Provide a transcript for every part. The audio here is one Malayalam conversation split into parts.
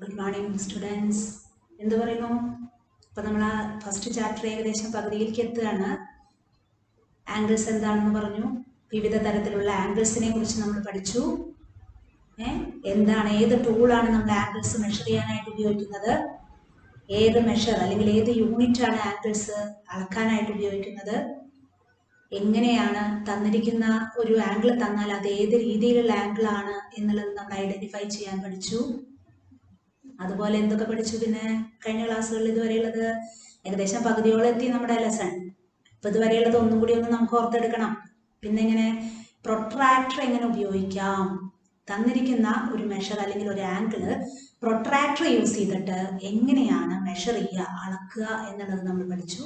Good morning students. എന്ത് പറയുന്നു? ഇപ്പം നമ്മൾ ആ ഫസ്റ്റ് ചാപ്റ്റർ ഏകദേശം പകുതിയിലേക്ക് എത്തുകയാണ്. ആംഗിൾസ് എന്താണെന്ന് പറഞ്ഞു. വിവിധ തരത്തിലുള്ള ആംഗിൾസിനെ കുറിച്ച് നമ്മൾ പഠിച്ചു. എന്താണ്, ഏത് ടൂളാണ് നമ്മൾ ആംഗിൾസ് മെഷർ ചെയ്യാനായിട്ട് ഉപയോഗിക്കുന്നത്, ഏത് മെഷർ അല്ലെങ്കിൽ ഏത് യൂണിറ്റ് ആണ് ആംഗിൾസ് അളക്കാനായിട്ട് ഉപയോഗിക്കുന്നത്, എങ്ങനെയാണ് തന്നിരിക്കുന്ന ഒരു ആംഗിൾ തന്നാൽ അത് ഏത് രീതിയിലുള്ള ആംഗിൾ ആണ് എന്നുള്ളത് നമ്മൾ ഐഡന്റിഫൈ ചെയ്യാൻ പഠിച്ചു. അതുപോലെ എന്തൊക്കെ പഠിച്ചു പിന്നെ കഴിഞ്ഞ ക്ലാസ്സുകളിൽ? ഇതുവരെയുള്ളത് ഏകദേശം പകുതിയോളം എത്തി നമ്മുടെ ലെസൺ. അപ്പൊ ഇതുവരെയുള്ളത് ഒന്നും കൂടി ഒന്ന് നമുക്ക് ഓർത്തെടുക്കണം. പിന്നെ എങ്ങനെ പ്രൊട്രാക്ടർ എങ്ങനെ ഉപയോഗിക്കാം, തന്നിരിക്കുന്ന ഒരു മെഷർ അല്ലെങ്കിൽ ഒരു ആംഗിള് പ്രൊട്രാക്ടർ യൂസ് ചെയ്തിട്ട് എങ്ങനെയാണ് മെഷർ ചെയ്യുക, അളക്കുക എന്നുള്ളത് നമ്മൾ പഠിച്ചു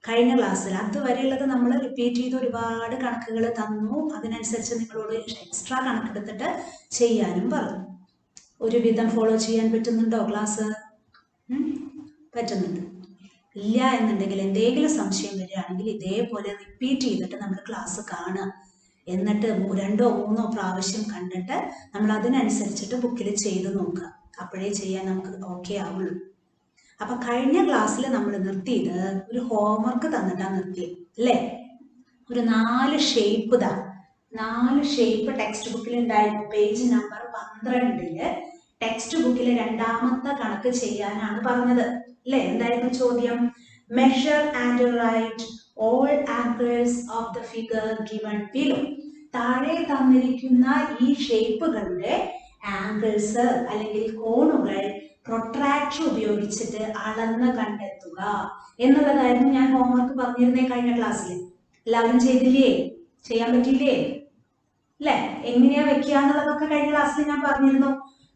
കഴിഞ്ഞ ക്ലാസ്സിൽ. അതുവരെയുള്ളത് നമ്മൾ റിപ്പീറ്റ് ചെയ്ത് ഒരുപാട് കണക്കുകൾ തന്നു. അതിനനുസരിച്ച് നിങ്ങളോട് എക്സ്ട്രാ കണക്കെടുത്തിട്ട് ചെയ്യാനും പറഞ്ഞു. ഒരുവിധം ഫോളോ ചെയ്യാൻ പറ്റുന്നുണ്ടോ ക്ലാസ്? പറ്റുന്നുണ്ട്. ഇല്ല എന്നുണ്ടെങ്കിൽ എന്തെങ്കിലും സംശയം വരികയാണെങ്കിൽ ഇതേപോലെ റിപ്പീറ്റ് ചെയ്തിട്ട് നമ്മൾ ക്ലാസ് കാണുക. എന്നിട്ട് 2 or 3 പ്രാവശ്യം കണ്ടിട്ട് നമ്മൾ അതിനനുസരിച്ചിട്ട് ബുക്കിൽ ചെയ്ത് നോക്കുക. അപ്പോഴേ ചെയ്യാൻ നമുക്ക് ഓക്കെ ആവുള്ളൂ. അപ്പൊ കഴിഞ്ഞ ക്ലാസ്സിൽ നമ്മൾ നിർത്തിയത് ഒരു ഹോംവർക്ക് തന്നിട്ടാണ് നിർത്തിയത് അല്ലേ? ഒരു 4 ഷേപ്പ് 4 ഷേപ്പ് ടെക്സ്റ്റ് ബുക്കിൽ ഉണ്ടായിരുന്നു. പേജ് നമ്പർ 12 ടെക്സ്റ്റ് ബുക്കിലെ 2ാമത്തെ കണക്ക് ചെയ്യാനാണ് പറഞ്ഞത് അല്ലേ? എന്തായിരുന്നു ചോദ്യം? Measure and write all angles of the figure given below. താഴെ തന്നിരിക്കുന്ന ഈ ഷേപ്പുകളുടെ ആംഗിൾസ് അല്ലെങ്കിൽ കോണുകൾ പ്രൊട്രാക്ടർ ഉപയോഗിച്ചിട്ട് അളന്ന് കണ്ടെത്തുക എന്നുള്ളതായിരുന്നു ഞാൻ ഹോംവർക്ക് പറഞ്ഞിരുന്നേ കഴിഞ്ഞ ക്ലാസ്സിൽ. എല്ലാവരും ചെയ്തില്ലേ? ചെയ്യാൻ പറ്റിയില്ലേ? അല്ലെ? എങ്ങനെയാ വെക്കുക എന്നുള്ളതൊക്കെ കഴിഞ്ഞ ക്ലാസ്സിൽ ഞാൻ പറഞ്ഞിരുന്നു.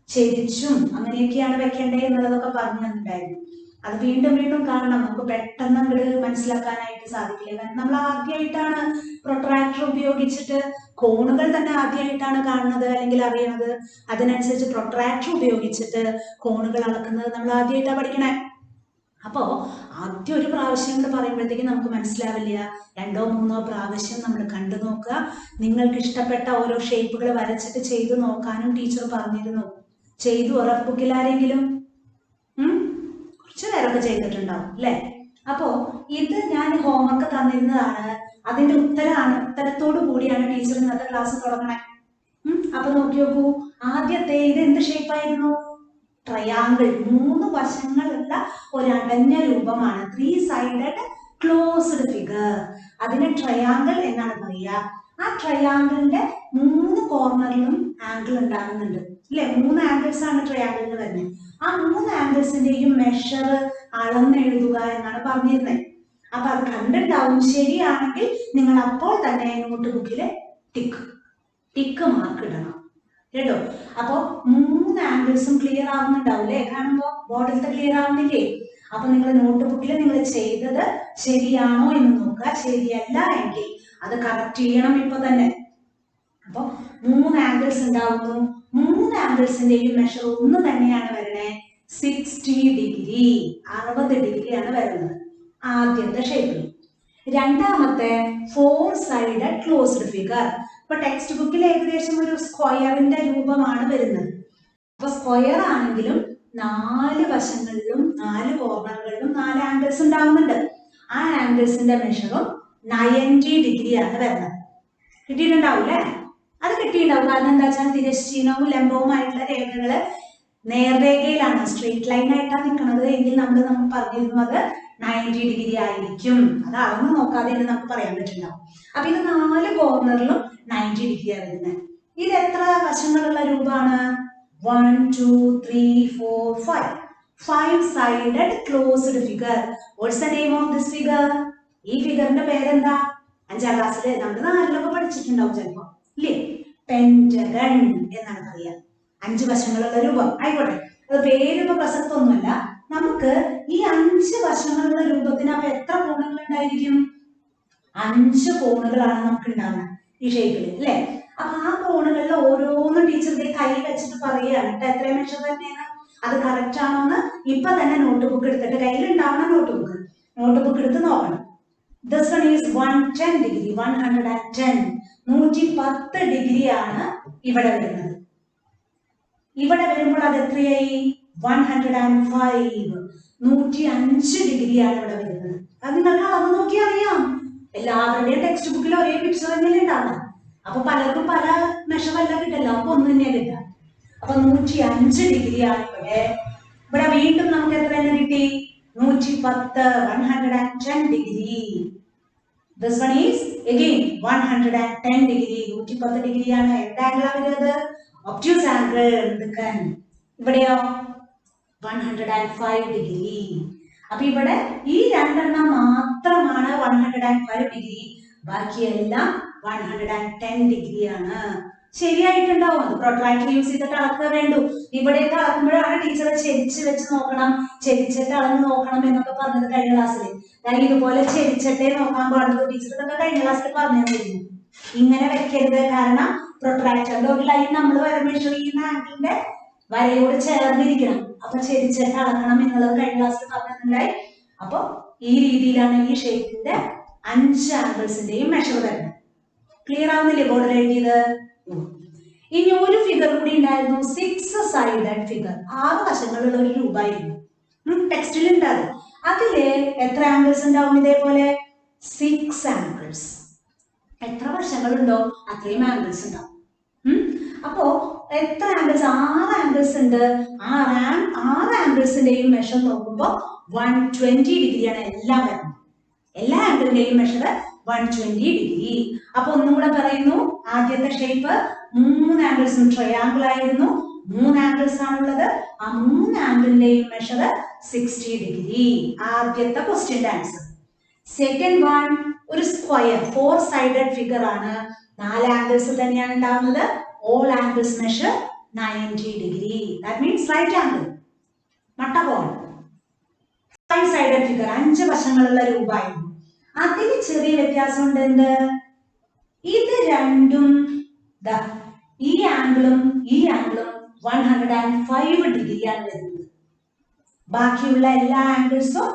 ചെരിച്ചും അങ്ങനെയൊക്കെയാണ് വെക്കേണ്ടത് എന്നുള്ളതൊക്കെ പറഞ്ഞു തന്നിട്ടുണ്ടായിരുന്നു. അത് വീണ്ടും വീണ്ടും കാണണം. നമുക്ക് പെട്ടെന്ന് അങ്ങോട്ട് മനസ്സിലാക്കാനായിട്ട് സാധിക്കില്ല. കാരണം നമ്മൾ ആദ്യമായിട്ടാണ് പ്രൊട്രാക്ടർ ഉപയോഗിച്ചിട്ട് കോണുകൾ തന്നെ ആദ്യമായിട്ടാണ് കാണുന്നത് അല്ലെങ്കിൽ അറിയണത്. അതിനനുസരിച്ച് പ്രൊട്രാക്ടർ ഉപയോഗിച്ചിട്ട് കോണുകൾ അളക്കുന്നത് നമ്മൾ ആദ്യമായിട്ടാണ് പഠിക്കണേ. അപ്പോ ആദ്യം ഒരു പ്രാവശ്യം കൂടെ പറയുമ്പോഴത്തേക്ക് നമുക്ക് മനസ്സിലാവില്ല. 2 or 3 പ്രാവശ്യം നമ്മൾ കണ്ടു നോക്കുക. നിങ്ങൾക്ക് ഇഷ്ടപ്പെട്ട ഓരോ ഷേപ്പുകൾ വരച്ചിട്ട് ചെയ്തു നോക്കാനും ടീച്ചർ പറഞ്ഞിരുന്നു. ചെയ്തു റഫ് ബുക്കിൽ ആരെങ്കിലും? കുറച്ചു നേരമൊക്കെ ചെയ്തിട്ടുണ്ടാവും അല്ലെ? അപ്പോ ഇത് ഞാൻ ഹോംവർക്ക് തന്നിരുന്നതാണ്. അതിന്റെ ഉത്തരത്തോടു കൂടിയാണ് ടീച്ചർ ഇന്നത്തെ ക്ലാസ് തുടങ്ങണേ. അപ്പൊ നോക്കി നോക്കൂ. ആദ്യത്തെ ഇത് എന്ത് ഷേപ്പായിരുന്നു? ട്രയാങ്കിൾ. 3 വശങ്ങളുള്ള ഒരു അടഞ്ഞ രൂപമാണ്. 3 സൈഡഡ് ക്ലോസ്ഡ് ഫിഗർ. അതിനെ ട്രയാങ്കിൾ എന്നാണ് പറയുക. ആ ട്രയാങ്കിളിന്റെ 3 കോർണറിലും ആംഗിൾ ഉണ്ടാകുന്നുണ്ട് അല്ലെ? 3 ആംഗിൾസ് ആണ് ട്രയാങ്കിളിന് വരുന്നത്. ആ 3 ആംഗിൾസിന്റെയും മെഷർ അളന്നെഴുതുക എന്നാണ് പറഞ്ഞിരുന്നത്. അപ്പൊ അത് കണ്ടിട്ടാവും. ശരിയാണെങ്കിൽ നിങ്ങൾ അപ്പോൾ തന്നെ നോട്ട് ബുക്കിൽ ടിക്ക് മാർക്ക് ഇടണം കേട്ടോ. അപ്പൊ 3 ആംഗിൾസും ക്ലിയർ ആവുന്നുണ്ടാവില്ലേ? കാണുമ്പോ ബോർഡിലത്തെ ക്ലിയർ ആവുന്നില്ലേ? അപ്പൊ നിങ്ങൾ നോട്ട് ബുക്കിൽ നിങ്ങൾ ചെയ്തത് ശരിയാണോ എന്ന് നോക്കുക. ശരിയല്ല എങ്കിൽ അത് കറക്റ്റ് ചെയ്യണം ഇപ്പൊ തന്നെ. അപ്പൊ 3 ആംഗിൾസ് ഉണ്ടാവുന്നു. 3 ആംഗിൾസിന്റെയും മെഷർ ഒന്ന് തന്നെയാണ് വരണേ. 60 ഡിഗ്രി, 60 ഡിഗ്രിയാണ് വരുന്നത് ആദ്യത്തെ ഷേപ്പിൽ. രണ്ടാമത്തെ 4 സൈഡഡ് ക്ലോസ്ഡ് ഫിഗർ. ഇപ്പൊ ടെക്സ്റ്റ് ബുക്കിൽ ഏകദേശം ഒരു സ്ക്വയറിന്റെ രൂപമാണ് വരുന്നത്. അപ്പൊ സ്ക്വയർ ആണെങ്കിലും 4 വശങ്ങളിലും 4 കോർണറുകളിലും 4 ആംഗിൾസ് ഉണ്ടാവുന്നുണ്ട്. ആ ആംഗിൾസിന്റെ മെഷറും 90 ഡിഗ്രിയാണ് വരുന്നത്. കിട്ടിയിട്ടുണ്ടാവും അല്ലെ? അത് കിട്ടിയിട്ടുണ്ടാവും. കാരണം എന്താ വെച്ചാൽ തിരശ്ചീനവും ലംബവുമായിട്ടുള്ള രേഖകള് നേർരേഖയിലാണ്, സ്ട്രെയിറ്റ് ലൈൻ ആയിട്ടാണ് നിൽക്കുന്നത് എങ്കിൽ നമ്മൾ പറഞ്ഞിരുന്നു അത് 90 ഡിഗ്രി ആയിരിക്കും. അത് അളന്ന് നോക്കാതെ നമുക്ക് പറയാൻ പറ്റുന്നുണ്ടാവും. അപ്പൊ ഇത് 4 കോർണറിലും 90 ഡിഗ്രിയാണ് വരുന്നത്. ഇത് എത്ര വശങ്ങളുള്ള രൂപമാണ്? 1 2 3 4 5 sided closed figure. What's the name of this figure? ഈ ഫിഗറിന്റെ പേരെന്താ? 5ാം ക്ലാസ്സിൽ നമ്മൾ 4ലൊക്കെ പഠിച്ചിട്ടുണ്ടാവും ചിലപ്പോ ഇല്ലേ? പെന്റഗൺ എന്നാണ് പറയാ. 5 വശങ്ങളുള്ള രൂപം. ആയിക്കോട്ടെ, അത് പേരിപ്പോ പ്രസക്തൊന്നുമല്ല. നമുക്ക് ഈ 5 വശങ്ങളുള്ള രൂപത്തിന് അപ്പൊ എത്ര കോണുകൾ ഉണ്ടായിരിക്കും? 5 കോണുകളാണ് നമുക്ക് ഉണ്ടാവുന്നത് ഈ ഷേപ്പിൽ അല്ലെ? അപ്പൊ ആ കോണുകളിൽ ഓരോന്നും ടീച്ചറുടെ കൈ വെച്ചിട്ട് പറയുകയാണ് കേട്ടോ എത്ര മെഷർ തന്നെയാണ്. അത് കറക്റ്റ് ആണോന്ന് ഇപ്പൊ തന്നെ നോട്ട് ബുക്ക് എടുത്തിട്ട്, കയ്യിലുണ്ടാവണം നോട്ട് ബുക്ക് എടുത്ത് നോക്കണം. This one is 110 degree, 110, 110 ഡിഗ്രിയാണ് ഇവിടെ വരുന്നത്. ഇവിടെ വരുമ്പോൾ അത് എത്രയായി? 105. 105 ഡിഗ്രിയാണ് ഇവിടെ വരുന്നത്. അത് നിങ്ങൾക്ക് അളവ് നോക്കി അറിയാം. എല്ലാവരുടെയും ടെക്സ്റ്റ് ബുക്കിൽ ഒരേ പിക്ചർ തന്നെയല്ലേ ഉണ്ടാവുക. അപ്പൊ പലർക്കും പല മെഷറല്ല കിട്ടില്ല, അപ്പൊ ഒന്ന് തന്നെയാ കിട്ടുക. അപ്പൊ 105 ഡിഗ്രിയാണ് ഇവിടെ. ഇവിടെ വീണ്ടും നമുക്ക് എത്ര തന്നെ കിട്ടി? 110, 110 degree. This one is again 110 degree. 110 degree ആണ്. എന്ത് ആംഗിളാണ് വരുന്നത്? Obtuse angle. ഇവിടെയോ 105 ഡിഗ്രി. അപ്പൊ ഇവിടെ ഈ രണ്ടെണ്ണം മാത്രമാണ് 105 ഡിഗ്രി, ബാക്കിയെല്ലാം 110 ഡിഗ്രി ആണ്. ശരിയായിട്ടുണ്ടാവും. അത് പ്രൊട്രാക്ടർ യൂസ് ചെയ്തിട്ട് അളക്കുക വേണ്ടു. ഇവിടേക്ക് അളക്കുമ്പോഴാണ് ടീച്ചറെ ചെരിച്ച് വെച്ച് നോക്കണം, ചെരിച്ചിട്ട് അളന്ന് നോക്കണം എന്നൊക്കെ പറഞ്ഞത് കഴിഞ്ഞ ക്ലാസ്സിൽ. ഇതുപോലെ ചെരിച്ചിട്ടേ നോക്കാൻ പാടുള്ളൂ. ടീച്ചർ ഇതൊക്കെ കഴിഞ്ഞ ക്ലാസ്സിൽ പറഞ്ഞു തന്നിരുന്നു. ഇങ്ങനെ വെക്കരുത്, കാരണം പ്രൊട്രാക്ടറിന്റെ ഒരു ലൈൻ നമ്മൾ മെഷർ ചെയ്യുന്ന ആംഗിളിന്റെ വരയോട് ചേർന്നിരിക്കണം. അപ്പൊ ചെരിച്ചിട്ട് അളക്കണം എന്നുള്ളത് കഴിഞ്ഞ ക്ലാസ്സിൽ പറഞ്ഞിട്ടുണ്ടായി. അപ്പൊ ഈ രീതിയിലാണ് ഈ ഷേപ്പിന്റെ 5 ആംഗിൾസിന്റെയും മെഷർ വരുന്നത്. ക്ലിയർ ആവുന്നില്ലേ ബോർഡിൽ എഴുതിയത്? ഇനി ഒരു ഫിഗർ കൂടി ഉണ്ടായിരുന്നു, 6 സൈഡഡ് ഫിഗർ. 6 വശങ്ങളുള്ള ഒരു രൂപമായിരുന്നു. ടെക്സ്റ്റിൽ ഉണ്ടാകും. അതില് എത്ര ആംഗിൾസ് ഉണ്ടാവും? ഇതേപോലെ 6 ആംഗിൾസ്. എത്ര വശങ്ങളുണ്ടോ അത്രയും ആംഗിൾസ് ഉണ്ടാവും. അപ്പോ എത്ര ആംഗിൾസ്? 6 ആംഗിൾസ് ഉണ്ട്. 6 ആംഗിൾസിന്റെയും മെഷർ നോക്കുമ്പോൾ 120 ഡിഗ്രിയാണ് എല്ലാം വരുന്നത്. എല്ലാ ആംഗിളിന്റെയും മെഷർ 120 ഡിഗ്രി. അപ്പൊ ഒന്നും കൂടെ പറയുന്നു. ആദ്യത്തെ ഷേപ്പ് 3 ആംഗിൾസും ട്രയാങ്കിൾ ആയിരുന്നു. 3 ആംഗിൾസ് ആണുള്ളത്. ആ 3 ആംഗിളിന്റെയും മെഷർ 60 ഡിഗ്രി. ആദ്യത്തെ ക്വസ്റ്റ്യന്റെ ആൻസർ. സെക്കൻഡ് വൺ ഒരു സ്ക്വയർ 4 സൈഡഡ് ഫിഗർ ആണ്. 4 ആംഗിൾസ് തന്നെയാണ് ഉണ്ടാവുന്നത്. All angles measure 90 degree. That means right angle. മട്ടകോൺ 5 സൈഡഡ് ഫിഗർ, 5 വശങ്ങളുള്ള രൂപമായിരുന്നു. അതിന് ചെറിയ വ്യത്യാസമുണ്ട്. എന്ത്? ഇത് രണ്ടും ഈ ആംഗിളും ഈ ആംഗിളും 105 ഡിഗ്രിയാണ് വരുന്നത്. ബാക്കിയുള്ള എല്ലാ ആംഗിൾസും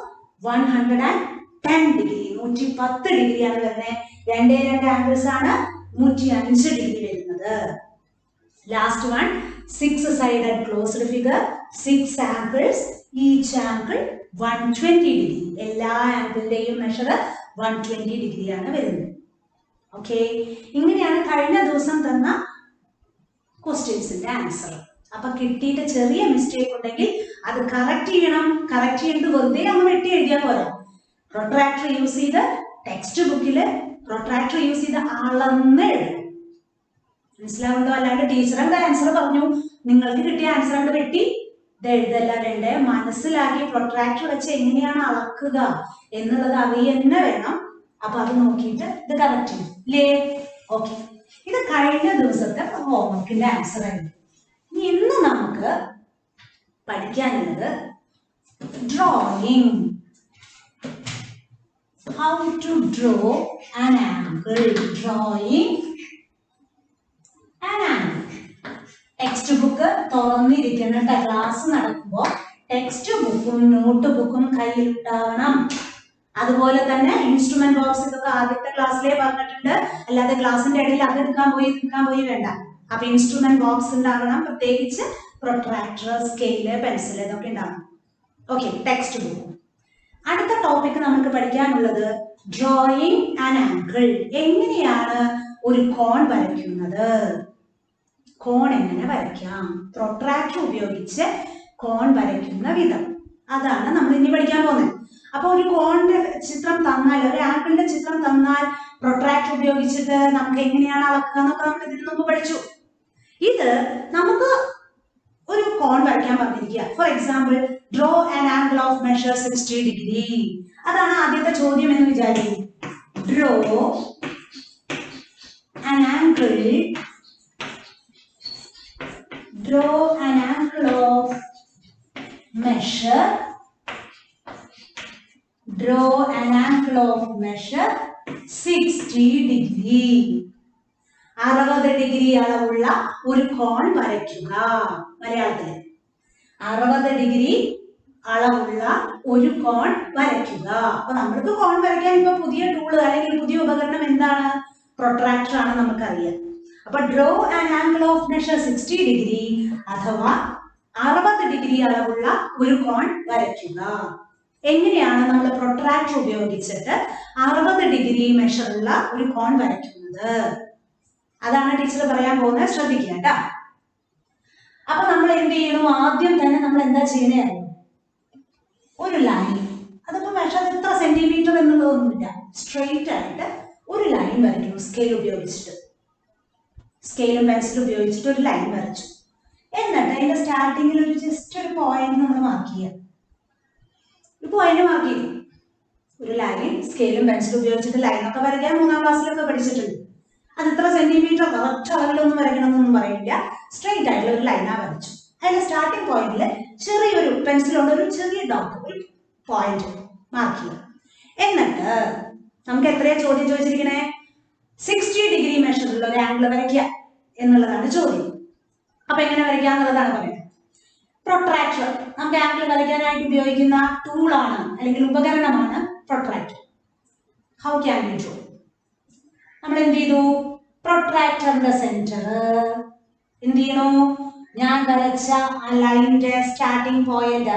110 ഡിഗ്രി, 110 ഡിഗ്രിയാണ് വരുന്നത്. രണ്ടേ ആംഗിൾസ് ആണ് 105 ഡിഗ്രി വരുന്നത്. Last one 6 sided closed figure, 6 angles, each angle 120 degree. എല്ലാ ആംഗിളിന്റെയും മെഷർ 120 ഡിഗ്രിയാണ് വരുന്നത്. ഓക്കെ, ഇങ്ങനെയാണ് കഴിഞ്ഞ ദിവസം തന്ന ക്വസ്റ്റ്യൻസിന്റെ ആൻസർ. അപ്പൊ കിട്ടിയിട്ട് ചെറിയ മിസ്റ്റേക്ക് ഉണ്ടെങ്കിൽ അത് കറക്റ്റ് ചെയ്യണം. കറക്റ്റ് ചെയ്ത് വെറുതെ അങ്ങ് വെട്ടി എഴുതിയാൽ പോരാ. പ്രൊട്രാക്ടർ യൂസ് ചെയ്ത് ടെക്സ്റ്റ് ബുക്കില് പ്രൊട്രാക്ടർ യൂസ് ചെയ്ത് അളന്ന് എഴുതണം. മനസ്സിലാവുണ്ടോ? അല്ലാണ്ട് ടീച്ചറിന്റെ ആൻസർ പറഞ്ഞു നിങ്ങൾക്ക് കിട്ടിയ ആൻസർ അങ്ങ് വെട്ടി ഇത് എഴുതല്ല വേണ്ടേ. മനസ്സിലാക്കി പ്രൊട്രാക്ടർ വെച്ച് എങ്ങനെയാണ് അളക്കുക എന്നുള്ളത് അറിയുന്ന വേണം. അപ്പൊ അത് നോക്കിയിട്ട് ഇത് കറക്റ്റ് ചെയ്യും ഇല്ലേ? ഓക്കെ, ഇത് കഴിഞ്ഞ ദിവസത്തെ ഹോംവർക്കിന്റെ ആൻസർ ആയിരുന്നു. ഇന്ന് നമുക്ക് പഠിക്കാനുള്ളത് drawing. How to draw an angle. Drawing an angle. Text book തുറന്നിരിക്കുന്ന ക്ലാസ് നടക്കുമ്പോൾ ടെക്സ്റ്റ് ബുക്കും നോട്ട് ബുക്കും കയ്യിലുണ്ടാവണം. അതുപോലെ തന്നെ ഇൻസ്ട്രുമെന്റ് ബോക്സ് ഇതൊക്കെ ആദ്യത്തെ ക്ലാസ്സിലേ പറഞ്ഞിട്ടുണ്ട്. അല്ലാതെ ക്ലാസ്സിന്റെ ഇടയിൽ അത് എടുക്കാൻ പോയി വേണ്ട. അപ്പൊ ഇൻസ്ട്രുമെന്റ് ബോക്സ് ഉണ്ടാകണം. പ്രത്യേകിച്ച് പ്രൊട്രാക്ടർ, സ്കെയില്, പെൻസിൽ ഇതൊക്കെ ഉണ്ടാവണം. Okay, text book. അടുത്ത ടോപ്പിക് നമുക്ക് പഠിക്കാനുള്ളത് ഡ്രോയിങ് ആൻ ആംഗിൾ. എങ്ങനെയാണ് ഒരു കോൺ വരയ്ക്കുന്നത്? കോൺ എങ്ങനെ വരയ്ക്കാം? പ്രൊട്രാക്ടർ ഉപയോഗിച്ച് കോൺ വരയ്ക്കുന്ന വിധം, അതാണ് നമ്മൾ ഇനി പഠിക്കാൻ പോകുന്നത്. അപ്പൊ ഒരു കോണിന്റെ ചിത്രം തന്നാൽ, ഒരു ആംഗിളിന്റെ ചിത്രം തന്നാൽ പ്രൊട്രാക്ടർ ഉപയോഗിച്ചിട്ട് നമുക്ക് എങ്ങനെയാണ് അളക്കുക എന്നൊക്കെ നമ്മൾ ഇതിന് മുമ്പ് പഠിച്ചു. ഇത് നമുക്ക് ഒരു കോൺ വരയ്ക്കാൻ പറഞ്ഞിരിക്കുക. For example, draw an angle of measure 60 degree. അതാണ് ആദ്യത്തെ ചോദ്യം എന്ന് വിചാരിക്കും. Draw an angle of measure 60 degree. 60 degree അളവുള്ള ഒരു കോൺ വരയ്ക്കുക. മലയാളത്തില് 60 ഡിഗ്രി അളവുള്ള ഒരു കോൺ വരയ്ക്കുക. അപ്പൊ നമ്മൾക്ക് കോൺ വരയ്ക്കാൻ ഇപ്പൊ പുതിയ ടൂള് അല്ലെങ്കിൽ പുതിയ ഉപകരണം എന്താണ്? പ്രൊട്രാക്ടർ ആണ്, നമുക്കറിയാം. അപ്പൊ draw an angle of measure 60 degree. അഥവാ 60 ഡിഗ്രി അളവുള്ള ഒരു കോൺ വരയ്ക്കുക. എങ്ങനെയാണ് നമ്മൾ പ്രൊട്രാക്ടർ ഉപയോഗിച്ചിട്ട് 60 ഡിഗ്രി മെഷറുള്ള ഒരു കോൺ വരയ്ക്കുന്നത്? അതാണ് ടീച്ചർ പറയാൻ പോകുന്നത്. ശ്രദ്ധിക്കുക കേട്ടോ. അപ്പൊ നമ്മൾ എന്ത് ചെയ്യണു? ആദ്യം തന്നെ നമ്മൾ എന്താ ചെയ്യണേ? ഒരു ലൈൻ, അതിപ്പോ മെഷർ എത്ര സെന്റിമീറ്റർ എന്നുള്ളതൊന്നുമില്ല, സ്ട്രെയിറ്റ് ആയിട്ട് ഒരു ലൈൻ വരയ്ക്കുന്നു. സ്കെയിൽ ഉപയോഗിച്ചിട്ട്, സ്കെയിലും പെൻസിലും ഉപയോഗിച്ചിട്ട് ഒരു ലൈൻ വരച്ചു. എന്നിട്ട് അതിന്റെ സ്റ്റാർട്ടിങ്ങിൽ ഒരു ജസ്റ്റ് ഒരു പോയിന്റ് നമ്മൾ മാർക്ക് ചെയ്യാം. ഒരു പോയിന്റ് മാർക്ക് ചെയ്തു. ഒരു ലൈൻ സ്കെയിലും പെൻസിലും ഉപയോഗിച്ചിട്ട് ലൈനൊക്കെ വരയ്ക്കാൻ 3ാം ക്ലാസ്സിലൊക്കെ പഠിച്ചിട്ടുണ്ട്. അത് ഇത്ര സെന്റിമീറ്റർ കറക്റ്റ് അളവിലൊന്നും വരയ്ക്കണമെന്നൊന്നും പറയില്ല. സ്ട്രെയിറ്റ് ആയിട്ടുള്ള ഒരു ലൈനാ വരച്ചു. അതിന്റെ സ്റ്റാർട്ടിംഗ് പോയിന്റിൽ ചെറിയൊരു പെൻസിൽ കൊണ്ട് ഒരു ചെറിയ ഡോട്ട്, ഒരു പോയിന്റ് മാർക്ക് ചെയ്യാം. എന്നിട്ട് നമുക്ക് എത്രയാ ചോദ്യം ചോദിച്ചിരിക്കണേ? 60 ഡിഗ്രി മെഷറിലുള്ള ഒരു ആംഗിൾ വരയ്ക്കുക എന്നുള്ളതാണ് ചോദ്യം. അപ്പൊ എങ്ങനെ വരയ്ക്കുക എന്നുള്ളതാണ് പറയുന്നത്. പ്രൊട്രാക്ടർ നമുക്ക് ആംഗിൾ വരയ്ക്കാനായിട്ട് ഉപയോഗിക്കുന്ന ടൂളാണ് അല്ലെങ്കിൽ ഉപകരണമാണ് protractor. How can we draw? നമ്മൾ എന്ത് ചെയ്തു? പ്രൊട്രാക്ടറിന്റെ സെന്റർ എന്ത് ചെയ്യണു? ഞാൻ വരച്ച ആ ലൈനിന്റെ സ്റ്റാർട്ടിംഗ് പോയിന്റ്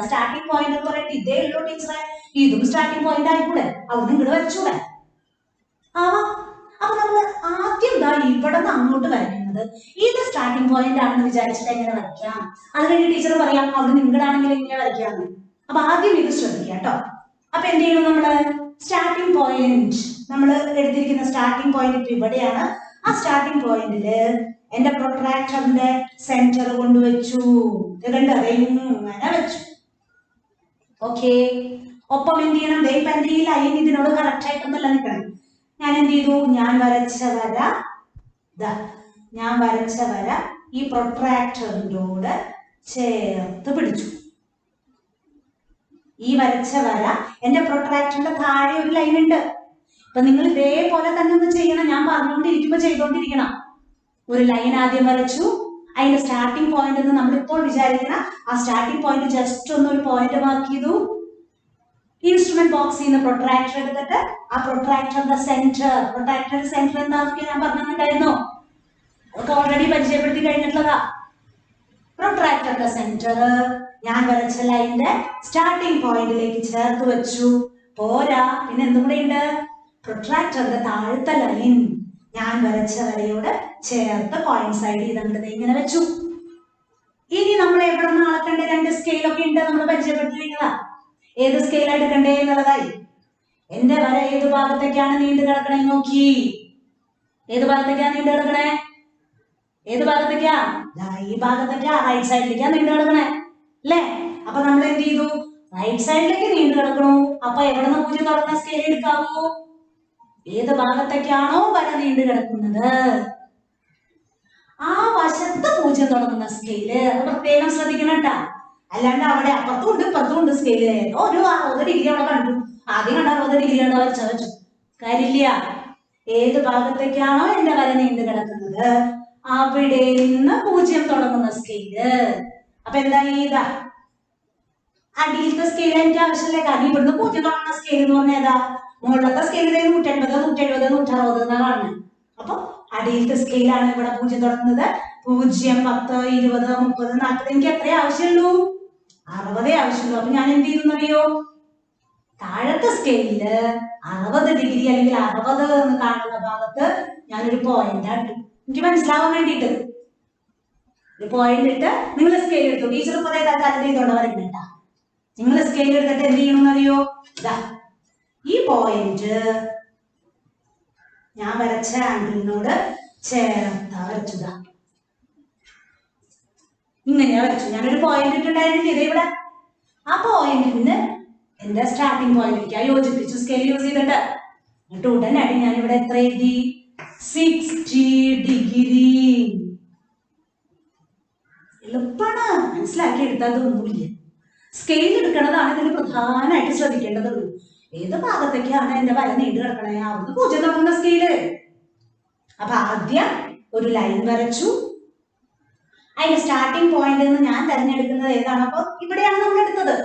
എന്ന് പറയുന്നത് ഇതേ ഉള്ളൂ ടീച്ചറെ. ഇതും സ്റ്റാർട്ടിംഗ് പോയിന്റ് ആയിക്കൂടെ? അവിടെ ഇങ്ങോട്ട് വരച്ചൂടെ? അപ്പൊ നമ്മൾ ആദ്യം ഇവിടെ നിന്ന് അങ്ങോട്ട് വരയ്ക്കുന്നത് ഇത് സ്റ്റാർട്ടിംഗ് പോയിന്റ് ആണെന്ന് വിചാരിച്ചിട്ട് എങ്ങനെ വരയ്ക്കാം? അത് കഴിഞ്ഞ് ടീച്ചർ പറയാം അവിടെ നിങ്ങളാണെങ്കിൽ എങ്ങനെ വരയ്ക്കാന്ന്. അപ്പൊ ആദ്യം ഇത് ശ്രദ്ധിക്കാം കേട്ടോ. അപ്പൊ എന്ത് ചെയ്യണം? നമ്മള് സ്റ്റാർട്ടിംഗ് പോയിന്റ്, നമ്മൾ എടുത്തിരിക്കുന്ന സ്റ്റാർട്ടിംഗ് പോയിന്റ് ഇപ്പൊ ഇവിടെയാണ്. ആ സ്റ്റാർട്ടിംഗ് പോയിന്റില് എന്റെ പ്രൊട്രാക്ടറിന്റെ സെന്റർ കൊണ്ടുവച്ചു. ഇങ്ങനെ വെച്ചു. ഓക്കെ. ഒപ്പം എന്ത് ചെയ്യണം? ഇപ്പൊ എന്റെ ഈ ലൈൻ ഇതിനോട് കറക്റ്റ് ആയിട്ടൊന്നല്ല നിൽക്കണം. ഞാൻ എന്ത് ചെയ്തു? ഞാൻ വരച്ച വര ഈ പ്രൊട്രാക്ടറിനോട് ചേർത്ത് പിടിച്ചു. ഈ വരച്ച വര എന്റെ പ്രൊട്രാക്ടറിന്റെ താഴെ ഒരു ലൈൻ ഉണ്ട്. അപ്പൊ നിങ്ങൾ ഇതേപോലെ തന്നെ ഒന്ന് ചെയ്യണം. ഞാൻ പറഞ്ഞുകൊണ്ടിരിക്കുമ്പോ ചെയ്തോണ്ടിരിക്കണം. ഒരു ലൈൻ ആദ്യം വരച്ചു. അതിന്റെ സ്റ്റാർട്ടിംഗ് പോയിന്റ് എന്ന് നമ്മളിപ്പോൾ വിചാരിക്കണം. ആ സ്റ്റാർട്ടിംഗ് പോയിന്റ് ജസ്റ്റ് ഒന്ന് ഒരു പോയിന്റ് മാർക്ക് ചെയ്തു. ഇൻസ്ട്രുമെന്റ് ബോക്സിൽ നിന്ന് പ്രൊട്രാക്ടർ എടുത്തിട്ട് ആ പ്രൊട്രാക്ടറിന്റെ സെന്റർ എന്താണെന്നൊക്കെ ഞാൻ പറഞ്ഞിട്ടുണ്ടായിരുന്നു. അതൊക്കെ ഓൾറെഡി പരിചയപ്പെടുത്തി കഴിഞ്ഞിട്ടുള്ളതാ. പ്രൊട്രാക്ടറിന്റെ സെന്റർ ഞാൻ വരച്ച ലൈനിന്റെ സ്റ്റാർട്ടിംഗ് പോയിന്റിലേക്ക് ചേർത്ത് വെച്ചു. പോരാ, പിന്നെ എന്തും കൂടെ ഉണ്ട്? പ്രൊട്രാക്ടറിന്റെ താഴത്തെ ലൈൻ ഞാൻ വരച്ച വരയോട് ചേർത്ത് പോയിന്റ് സൈഡ് ചെയ്ത് ഇങ്ങനെ വെച്ചു. ഇനി നമ്മൾ എവിടെ നിന്ന് അളക്കണ്ടേ? 2 സ്കെയിലൊക്കെ ഉണ്ട്, നമ്മൾ പരിചയപ്പെട്ടിരിക്കുന്നതാ. ഏത് സ്കെയിൽ എടുക്കണ്ടേ എന്നുള്ളതായി. എന്റെ വര ഏത് ഭാഗത്തേക്കാണ് നീണ്ടു കിടക്കണേ നോക്കി. ഏത് ഭാഗത്തേക്കാണ് നീണ്ടു കിടക്കണേ? ഏത് ഭാഗത്തേക്കാ? ഈ ഭാഗത്തേക്കാ, റൈറ്റ് സൈഡിലേക്കാ നീണ്ടു കിടക്കണേ അല്ലേ? അപ്പൊ നമ്മൾ എന്ത് ചെയ്തു? റൈറ്റ് സൈഡിലേക്ക് നീണ്ടു കിടക്കണു. അപ്പൊ എവിടെ നിന്ന് 0 തുടങ്ങുന്ന സ്കെയിൽ എടുക്കാവൂ? ഏത് ഭാഗത്തേക്കാണോ വര നീണ്ടു കിടക്കുന്നത് ആ വശത്ത് 0 തുടങ്ങുന്ന സ്കെയില്. അത് പ്രത്യേകം ശ്രദ്ധിക്കണം കേട്ടാ. അല്ലാണ്ട് അവിടെ അപ്പുറത്തും ഉണ്ട് ഇപ്പുറത്തും ഉണ്ട് സ്കെയില്. ഒരു 60 ഡിഗ്രി അവിടെ കണ്ടു, ആദ്യം കണ്ട 60 ഡിഗ്രി അവിടെ വെച്ചു കാര്യമില്ല. ഏത് ഭാഗത്തേക്കാണോ എന്റെ വര നീണ്ടു കിടക്കുന്നത് അവിടെ നിന്ന് 0 തുടങ്ങുന്ന സ്കെയില്. അപ്പൊ എന്തായി? ഇതാ അടിയിലത്തെ സ്കെയിൽ എനിക്ക് ആവശ്യമില്ല. കാരണം ഇവിടുന്ന് 0 തുടങ്ങുന്ന സ്കെയിൽ എന്ന് പറഞ്ഞാൽ ഏതാ? മുകളിലത്തെ സ്കെയിൽ 180, 170, 160 എന്നാ കാണുന്നത്. അപ്പൊ അടിയിലത്തെ സ്കെയിലാണ് ഇവിടെ 0 തുടങ്ങുന്നത്. 0, 10, 20, 30, 40 എനിക്ക് എത്രേ ആവശ്യമുള്ളൂ? 60 ആവശ്യമുള്ളൂ. അപ്പൊ ഞാൻ എന്ത് ചെയ്തു അറിയോ? താഴത്തെ സ്കെയിലില് 60 ഡിഗ്രി അല്ലെങ്കിൽ 60 എന്ന് കാണുന്ന ഭാഗത്ത് ഞാനൊരു പോയിന്റ് ഇട്ടു. എനിക്ക് മനസ്സിലാവാൻ വേണ്ടിയിട്ട് ഒരു പോയിന്റ് ഇട്ട് നിങ്ങൾ സ്കെയിൽ എടുത്തു. ടീച്ചർ ഇപ്പൊ കാലം ചെയ്തോണ്ട് വരയ്ക്കണ്ട. നിങ്ങൾ സ്കെയിൽ എടുത്തിട്ട് എന്ത് ചെയ്യണമെന്ന് അറിയോ? ഈ പോയിന്റ് ഞാൻ വരച്ച ആംഗിളിനോട് ചേർത്താ വരച്ചതാ. ഇങ്ങനെയാ വരച്ചു. ഞാനൊരു പോയിന്റ് ഇട്ടുണ്ടായിരുന്നില്ല ഇത് ഇവിടെ. ആ പോയിന്റിന് എന്റെ സ്റ്റാർട്ടിംഗ് പോയിന്റിലേക്ക് യോജിപ്പിച്ചു സ്കെയിൽ യൂസ് ചെയ്തിട്ട്. എന്നിട്ട് ഉടനടി ഞാൻ ഇവിടെ എത്ര എഴുതി? 60 ഡിഗ്രി. എളുപ്പമാണ്, മനസ്സിലാക്കി എടുത്താതൊന്നുമില്ല. സ്കെയിൽ എടുക്കണതാണ് ഇതിൽ പ്രധാനമായിട്ട് ശ്രദ്ധിക്കേണ്ടതുള്ളൂ. ഏത് ഭാഗത്തേക്കാണ് എന്റെ വര നീണ്ടു കിടക്കണേ അവിടുന്ന് 0 തുടങ്ങുന്ന സ്കെയില്. അപ്പൊ ആദ്യം ഒരു ലൈൻ വരച്ചു. അതിന്റെ സ്റ്റാർട്ടിംഗ് പോയിന്റ് എന്ന് ഞാൻ തിരഞ്ഞെടുക്കുന്നത് ഏതാണ്? അപ്പൊ ഇവിടെയാണ് നമ്മൾ എടുത്തത്.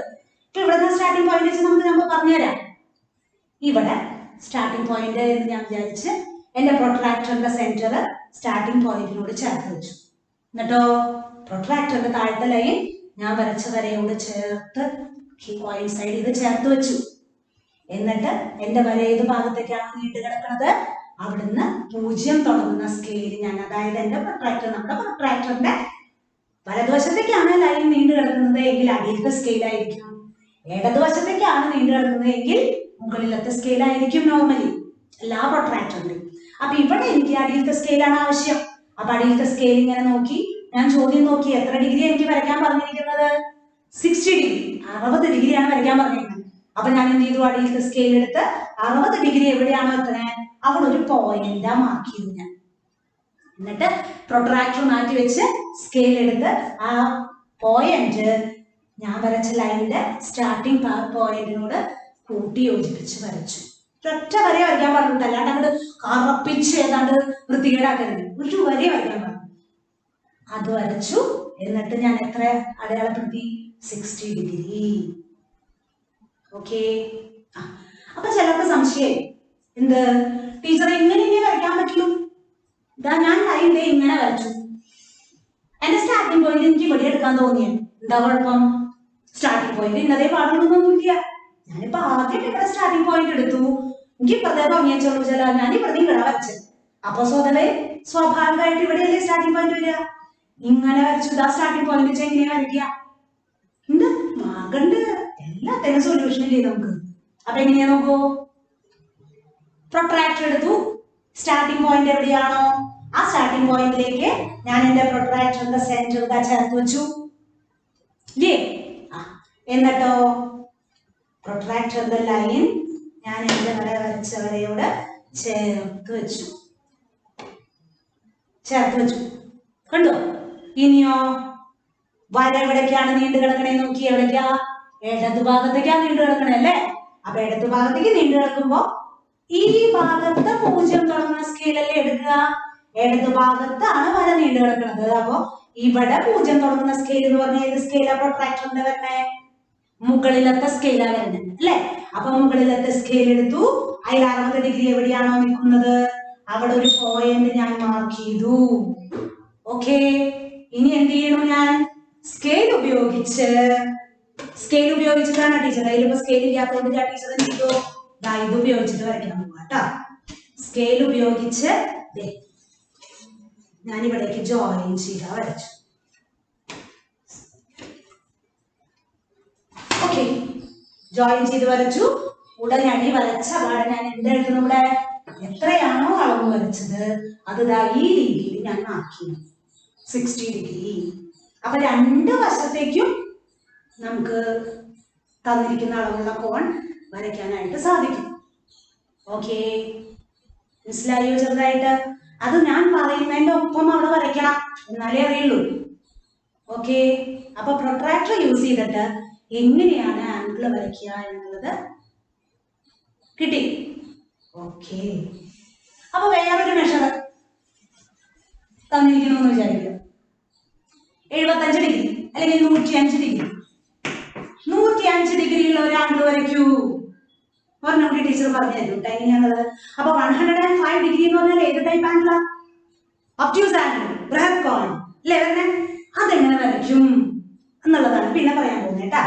ഇപ്പൊ ഇവിടെ സ്റ്റാർട്ടിംഗ് പോയിന്റ് വെച്ച് നമുക്ക് പറഞ്ഞുതരാം. ഇവിടെ സ്റ്റാർട്ടിംഗ് പോയിന്റ് എന്ന് ഞാൻ വിചാരിച്ച് എന്റെ പ്രൊട്രാക്ടറിന്റെ സെന്റർ സ്റ്റാർട്ടിംഗ് പോയിന്റിനോട് ചേർത്ത് വെച്ചു. എന്നിട്ടോ പ്രൊട്രാക്ടറിന്റെ താഴത്തെ ലൈൻ ഞാൻ വരച്ച വരയോട് ചേർത്ത് കോയിൻസൈഡ് ചെയ്ത് ചേർത്ത് വെച്ചു. എന്നിട്ട് എന്റെ വര ഏത് ഭാഗത്തേക്കാണ് നീണ്ടു കിടക്കുന്നത്? അവിടുന്ന് 0 തുടങ്ങുന്ന സ്കെയിൽ ഞാൻ, അതായത് എന്റെ പ്രൊട്രാക്ടർ, നമ്മുടെ പ്രൊട്രാക്ടറിന്റെ വലതുവശത്തേക്കാണ് ലൈൻ നീണ്ടു കിടക്കുന്നത് എങ്കിൽ അടിയിലത്തെ സ്കെയിൽ ആയിരിക്കും. ഇടതുവശത്തേക്കാണ് നീണ്ടു കിടക്കുന്നത് എങ്കിൽ മുകളിലത്തെ സ്കെയിൽ ആയിരിക്കും നോർമലി എല്ലാ പ്രൊട്രാക്ടറിലും. അപ്പൊ ഇവിടെ എനിക്ക് അടിയിലത്തെ സ്കെയിലാണ് ആവശ്യം. അപ്പൊ അടിയിലത്തെ സ്കെയിൽ ഇങ്ങനെ നോക്കി ഞാൻ ചോദ്യം നോക്കി എത്ര ഡിഗ്രി എനിക്ക് വരയ്ക്കാൻ പറഞ്ഞിരിക്കുന്നത്? 60 ഡിഗ്രി, 60 ഡിഗ്രിയാണ് വരയ്ക്കാൻ പറഞ്ഞിരിക്കുന്നത്. അപ്പൊ ഞാൻ എന്ത് ചെയ്തു? അടിയിലത്തെ സ്കെയിൽ എടുത്ത് 60 ഡിഗ്രി എവിടെയാണോ എത്തണേ അവിടെ ഒരു പോയിന്റ് മാർക്ക് ചെയ്തു ഞാൻ. എന്നിട്ട് പ്രൊട്രാക്ടർ മാറ്റി വെച്ച് സ്കെയിൽ എടുത്ത് ആ പോയിന്റ് ഞാൻ വരച്ച ലൈനിന്റെ സ്റ്റാർട്ടിംഗ് പോയിന്റിനോട് കൂട്ടി യോജിപ്പിച്ച് വരച്ചു. ഒറ്റ വരെ വരയ്ക്കാൻ പറഞ്ഞിട്ട്, അല്ലാണ്ട് അങ്ങോട്ട് കറപ്പിച്ച് ഏതാണ്ട് വൃത്തികേടാക്കരുത്. ഒരു വരെ വരയ്ക്കാൻ പറഞ്ഞു. അത് വരച്ചു. എന്നിട്ട് ഞാൻ എത്ര അടയാളപ്പെടുത്തി? 60 ഡിഗ്രി. ഓക്കെ. അപ്പൊ ചിലർക്ക് സംശയം, എന്ത് ടീച്ചർ ഇങ്ങനെ വരയ്ക്കാൻ പറ്റുള്ളൂ? ഇതാ ഞാൻ ലൈൻ ഇങ്ങനെ വരച്ചു, എന്റെ സ്റ്റാർട്ടിംഗ് പോയിന്റ് എനിക്ക് ഇവിടെ എടുക്കാൻ തോന്നിയത്. എന്താ കുഴപ്പം? സ്റ്റാർട്ടിംഗ് പോയിന്റ് ഇന്നതേ പാടുള്ളൊന്നുമില്ല. ഞാനിപ്പോ ആദ്യം ഇവിടെ സ്റ്റാർട്ടിംഗ് പോയിന്റ് എടുത്തു, എനിക്ക് ഇപ്പഴത്തെ ഭംഗിയച്ചുള്ളൂ ചില, ഞാൻ ഇവിടെ ഇവിടെ വരച്ചത്. അപ്പൊ സ്വതവേ സ്വാഭാവികമായിട്ട് ഇവിടെയല്ലേ സ്റ്റാർട്ടിംഗ് പോയിന്റ് വരിക. ഇങ്ങനെ വരച്ചു. ഇതാ സ്റ്റാർട്ടിംഗ് പോയിന്റ് വെച്ചാൽ എങ്ങനെയാ വരയ്ക്കുക? എന്ത് ആകണ്ട് എല്ലാത്തിനും സൊല്യൂഷൻ ഇല്ലേ നമുക്ക്. അപ്പൊ എങ്ങനെയാ നോക്കൂ, പ്രൊട്രാക്ടർ എടുത്തു, സ്റ്റാർട്ടിംഗ് പോയിന്റ് എവിടെയാണോ ആ സ്റ്റാർട്ടിംഗ് പോയിന്റിലേക്ക് ഞാൻ എന്റെ പ്രൊട്രാക്ടറിന്റെ സെന്റർ ചേർത്ത് വെച്ചു ഇല്ലേ? എന്നിട്ടോ പ്രൊട്രാക്ടറിന്റെ ലൈൻ ഞാൻ എന്റെ വരച്ച വരയോട് ചേർത്ത് വെച്ചു. കണ്ടോ? ഇനിയോ വര എവിടേക്കാണ് നീണ്ടു കിടക്കണേ നോക്കി. എവിടേക്കാ? ഇടതു ഭാഗത്തേക്കാണ് നീണ്ടു കിടക്കണേ അല്ലേ? അപ്പൊ ഇടതു ഭാഗത്തേക്ക് നീണ്ടു കിടക്കുമ്പോ ഈ ഭാഗത്ത് 0 തുടങ്ങുന്ന സ്കെയിലല്ലേ എടുക്കുക. ഇടതു ഭാഗത്താണ് വര നീണ്ടു കിടക്കുന്നത്. അപ്പൊ ഇവിടെ 0 തുടങ്ങുന്ന സ്കെയിൽ എന്ന് പറഞ്ഞാൽ ഏത് സ്കെയിലാ പ്രൊട്രാക്ടറിന്റെ വരണേ? മുകളിലത്തെ സ്കെയിലാ വരുന്നത് അല്ലെ? അപ്പൊ മുകളിലത്തെ സ്കെയിൽ എടുത്തു. അതിൽ 60 ഡിഗ്രി എവിടെയാണോ നിൽക്കുന്നത് അവിടെ ഒരു പോയിന്റ് ഞാൻ മാർക്ക് ചെയ്തു. ഓക്കെ. ഇനി എന്ത് ചെയ്യണം? ഞാൻ സ്കെയിൽ ഉപയോഗിച്ചിട്ടാണ് ടീച്ചർ, അതിലിപ്പോ സ്കെയിൽ ഇല്ലാത്തതുകൊണ്ട് ഞാൻ ടീച്ചർ എന്ത് ചെയ്തു? ഇത് ഉപയോഗിച്ചിട്ട് വരയ്ക്കാൻ പോവാ കേട്ടോ. സ്കെയിൽ ഉപയോഗിച്ച് ഞാൻ ഇവിടേക്ക് ജോയിൻ ചെയ്ത വരച്ചു. ഓക്കെ, ജോയിൻ ചെയ്ത് വരച്ചു. ഉടനടി വരച്ച പാടെ ഞാൻ എന്തെഴുതുന്നു? ഇവിടെ എത്രയാണോ അളവ് വരച്ചത് അത് ഈ രീതിയിൽ ഞാൻ ആക്കി 60 ഡിഗ്രി. അപ്പൊ രണ്ട് വശത്തേക്കും നമുക്ക് തന്നിരിക്കുന്ന അളവുള്ള കോൺ വരയ്ക്കാനായിട്ട് സാധിക്കും. ഓക്കെ, മനസ്സിലായോ? ചെറുതായിട്ട് അത് ഞാൻ പറയുന്നതിന്റെ ഒപ്പം അവിടെ വരയ്ക്കണം, എന്നാലേ അറിയുള്ളൂ. ഓക്കെ, അപ്പൊ പ്രൊട്രാക്ടർ യൂസ് ചെയ്തിട്ട് എങ്ങനെയാണ് ആംഗിൾ വരയ്ക്കുക എന്നുള്ളത് കിട്ടി. ഓക്കെ, അപ്പൊ വേറൊരു മെഷർ തന്നിരിക്കുന്നു എന്ന് വിചാരിക്കുക. 75 ഡിഗ്രി അല്ലെങ്കിൽ 105 ഡിഗ്രി. 105 ഡിഗ്രിയുള്ള ഒരു ആംഗിൾ വരയ്ക്കൂ. ഒരെണ്ണം ടീച്ചർ പറഞ്ഞു തരും എങ്ങനെയാണുള്ളത്. അപ്പൊ 105 ഡിഗ്രി എന്ന് പറഞ്ഞാൽ ഏത് ടൈപ്പ് ആംഗിളാ? ഒബ്റ്റ്യൂസ് ആംഗിൾ, ബ്രഹത് കോൺ അല്ലേ വരണേ? അതെങ്ങനെ വരയ്ക്കും എന്നുള്ളതാണ് പിന്നെ പറയാൻ പോകുന്നത് കേട്ടാ.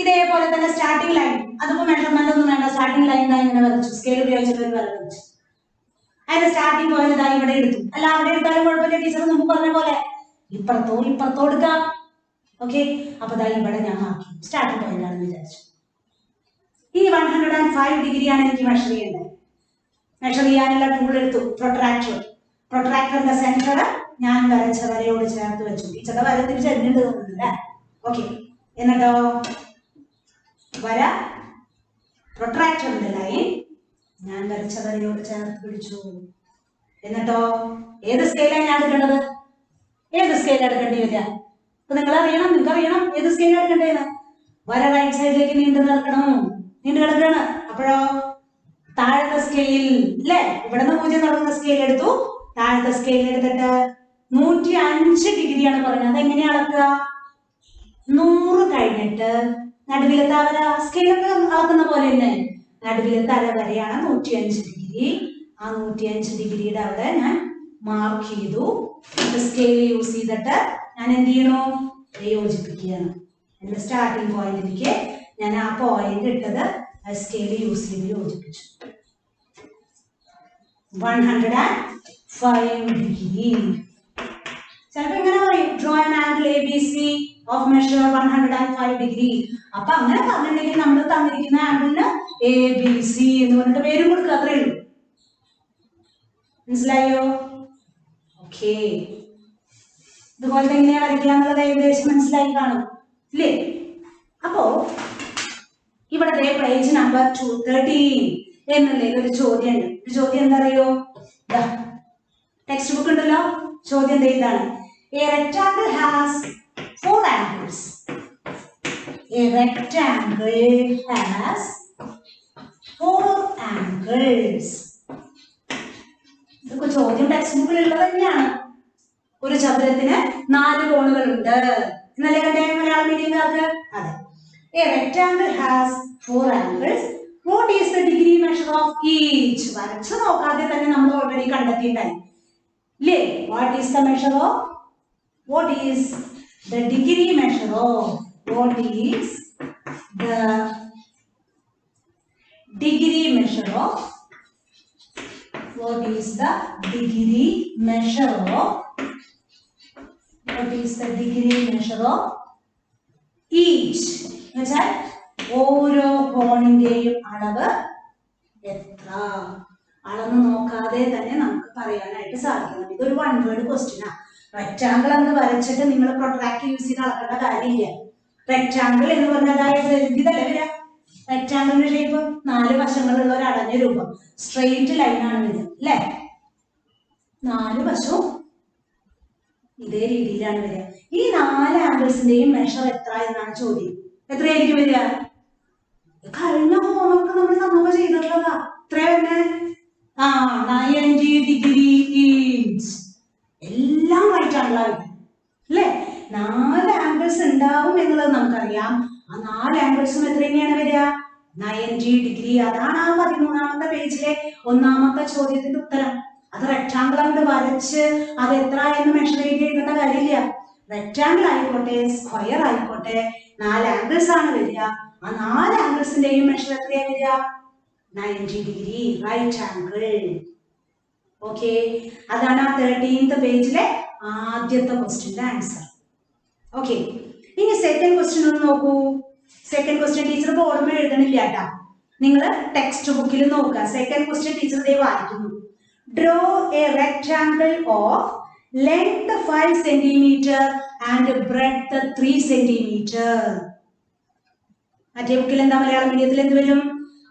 ഇതേപോലെ തന്നെ സ്റ്റാർട്ടിംഗ് ലൈൻ, അതിപ്പോ മെഷർമെന്റ് ഒന്നും വേണ്ട. സ്റ്റാർട്ടിംഗ് ലൈൻ ഇങ്ങനെ വരച്ചു, സ്കെയിൽ ഉപയോഗിച്ചിട്ട് ഒരു വര വരച്ചു. അതിന്റെ സ്റ്റാർട്ടിംഗ് പോയിന്റ് ഇവിടെ എടുത്തു. അല്ല അവിടെ എടുത്താലും കുഴപ്പമില്ല, ടീച്ചർ മുമ്പ് പറഞ്ഞ പോലെ ഇപ്പുറത്തോ എടുക്കാം. ഓക്കെ, അപ്പൊ ഇവിടെ ഞാൻ ആക്കി സ്റ്റാർട്ടിംഗ് പോയിന്റ് ആണെന്ന് വിചാരിച്ചു. ഈ 105 ഡിഗ്രിയാണ് എനിക്ക് മെഷർ ചെയ്യേണ്ടത്. മെഷർ ചെയ്യാനുള്ള ടൂൾ എടുത്തു, പ്രൊട്രാക്ടറിന്റെ സെന്റർ ഞാൻ വരച്ച വരയോട് ചേർത്ത് വെച്ചു. ടീച്ചറുടെ വര തിരിച്ചറിഞ്ഞിട്ട് തോന്നുന്നില്ലേ? ഓക്കെ, എന്നിട്ടോ വര പ്രൊട്രാക്ടറിന്റെ ലൈൻ ഞാൻ വരച്ച വരയോട് ചേർത്ത് പിടിച്ചു. എന്നിട്ടോ ഏത് സ്കെയിലാണ് ഞാൻ എടുക്കേണ്ടത്? ഏത് സ്കെയിൽ എടുക്കേണ്ടി വരിക? അപ്പൊ നിങ്ങൾക്കറിയണം ഏത് സ്കെയിൽ എടുക്കേണ്ടതെന്ന്. വര റൈറ്റ് സൈഡിലേക്ക് നീണ്ടു കിടക്കുകയാണ്. അപ്പോഴോ താഴത്തെ സ്കെയിൽ അല്ലേ? ഇവിടുന്ന് 0 തുടങ്ങുന്ന സ്കെയിൽ എടുത്തു. താഴത്തെ സ്കെയിൽ എടുത്തിട്ട് 105 ഡിഗ്രിയാണ് പറയുന്നത്. അതെങ്ങനെയാ അളക്കുക? 100 കഴിഞ്ഞിട്ട് നടുവിലത്തെ വര, സ്കെയിലൊക്കെ അളക്കുന്ന പോലെ തന്നെ നടുവിലത്തെ വരെയാണ് 105 ഡിഗ്രി. ആ 105 ഡിഗ്രിയുടെ അവിടെ ഞാൻ മാർക്ക് ചെയ്തു. സ്കെയിൽ യൂസ് ചെയ്തിട്ട് ഞാൻ എന്ത് ചെയ്യണു? യോജിപ്പിക്കുകയാണ്. എന്റെ സ്റ്റാർട്ടിംഗ് പോയിന്റിലേക്ക് ഞാൻ ആ പോയിന്റ് ഇട്ടത് സ്കെയിൽ യൂസ് ചെയ്ത് യോജിപ്പിച്ചു. 105 ഡിഗ്രി. ചിലപ്പോ ഇങ്ങനെ പറയും draw an angle A B C of measure 105 degree. അപ്പൊ അങ്ങനെ പറഞ്ഞിട്ടുണ്ടെങ്കിൽ നമ്മൾ തന്നിരിക്കുന്ന ആംഗിളിന് എ ബി സി എന്ന് പറഞ്ഞിട്ട് പേരും കൊടുക്കുക, അത്രേ ഉള്ളൂ. മനസ്സിലായോ? ഓക്കെ. ഇതുപോലത്തെ എങ്ങനെയാ വരയ്ക്കുക എന്നുള്ളത് ഏകദേശം മനസ്സിലായി കാണും ഇല്ലേ? അപ്പോ ഇവിടെ പേജ് നമ്പർ 213 എന്നുള്ളതിൽ ഒരു ചോദ്യം ഉണ്ട്. ഒരു ചോദ്യം എന്താ അറിയോ? ടെക്സ്റ്റ് ബുക്ക് ഉണ്ടല്ലോ. ചോദ്യം ഇതാണ്: A rectangle has 4 angles. A rectangle has 4 angles. ഇതൊക്കെ ചോദ്യം ടെക്സ്റ്റ് ബുക്കിൽ ഉള്ളത് തന്നെയാണ്. ഒരു ചതുരത്തിന് 4 കോണുകളുണ്ട് എന്നല്ലേ കണ്ടേ മലയാളം മീഡിയംകാർക്ക്? അതെ. A rectangle has 4 angles. What is the degree measure of each? വരച്ച് നോക്കാതെ തന്നെ നമ്മൾ ഓൾറെഡി കണ്ടെത്തിയിട്ടായി ഇല്ലേ? What is the measure of? What is the degree measure of? What is the degree measure of? What is the degree measure of? What is the degree measure of each? എന്നുവെച്ചാൽ ഓരോ കോണിന്റെയും അളവ് എത്ര? അളന്ന് നോക്കാതെ തന്നെ നമുക്ക് പറയാനായിട്ട് സാധിക്കണം. ഇതൊരു വൺ വേർഡ് ക്വസ്റ്റ്യനാ. റെക്ടാങ്കിൾ എന്ന് വരച്ചിട്ട് നിങ്ങൾ പ്രൊട്രാക്ട് യൂസ് ചെയ്ത് അളക്കേണ്ട കാര്യമില്ല. റെക്ടാങ്കിൾ എന്ന് പറഞ്ഞാൽ അതായത് ഇതല്ലേ വരിക? റെക്ടാങ്കിളിന്റെ ഷേപ്പ് 4 വശങ്ങളുള്ള ഒരു അടഞ്ഞ രൂപം, സ്ട്രെയിറ്റ് ലൈനാണ് വരിക അല്ലേ? 4 വശവും ഇതേ രീതിയിലാണ് വരിക. ഈ 4 ആംഗിൾസിന്റെയും മെഷർ എത്ര എന്നാണ് ചോദ്യം. എത്രയായിരിക്കും വരിക? കഴിഞ്ഞ ഹോംവർക്ക് നമ്മൾ തന്നപ്പോ ചെയ്തിട്ടുള്ളതാ. എത്ര തന്നെ? 90 ഡിഗ്രി ഈച്ച്. എല്ലാം റൈറ്റ് ആംഗിളാണ് അല്ലേ? 4 ആംഗിൾസ് ഉണ്ടാവും എന്നുള്ളത് നമുക്കറിയാം. ആ 4 ആംഗിൾസും എത്ര തന്നെയാണ് വരിക? 90 ഡിഗ്രി. അതാണ് ആ 13ാമത്തെ പേജിലെ 1ാമത്തെ ചോദ്യത്തിന്റെ ഉത്തരം. അത് റെക്ടാങ്കിൾ അങ്ങോട്ട് വരച്ച് അത് എത്ര എന്ന് മെഷർ ചെയ്ത് എഴുതേണ്ട കാര്യമില്ല. റെക്ടാങ്കിൾ ആയിക്കോട്ടെ സ്ക്വയർ ആയിക്കോട്ടെ 4 ആംഗിൾസ് ആണ് വരിക. ആ 4 ആംഗിൾസിന്റെയും മെഷർ എത്രയാ വരിക? 90 ഡിഗ്രി റൈറ്റ് ആംഗിൾ. ഓക്കെ, അതാണ് ആ 13th പേജിലെ ആദ്യത്തെ ക്വസ്റ്റ്യന്റെ ആൻസർ. ഓക്കെ, ഇനി സെക്കൻഡ് ക്വസ്റ്റ്യൻ ഒന്ന് നോക്കൂ. സെക്കൻഡ് ക്വസ്റ്റ്യൻ ടീച്ചർ ബോർഡിൽ എഴുതണില്ല കേട്ടാ, നിങ്ങൾ ടെക്സ്റ്റ് ബുക്കിൽ നോക്കുക. സെക്കൻഡ് ക്വസ്റ്റ്യൻ ടീച്ചർ ദേ വായിക്കുന്നു. Draw A rectangle of length 5 centimetre and breadth 3 centimetre. മറ്റേ ബുക്കിൽ എന്താ? മലയാളം മീഡിയത്തിൽ എന്ത് വരും?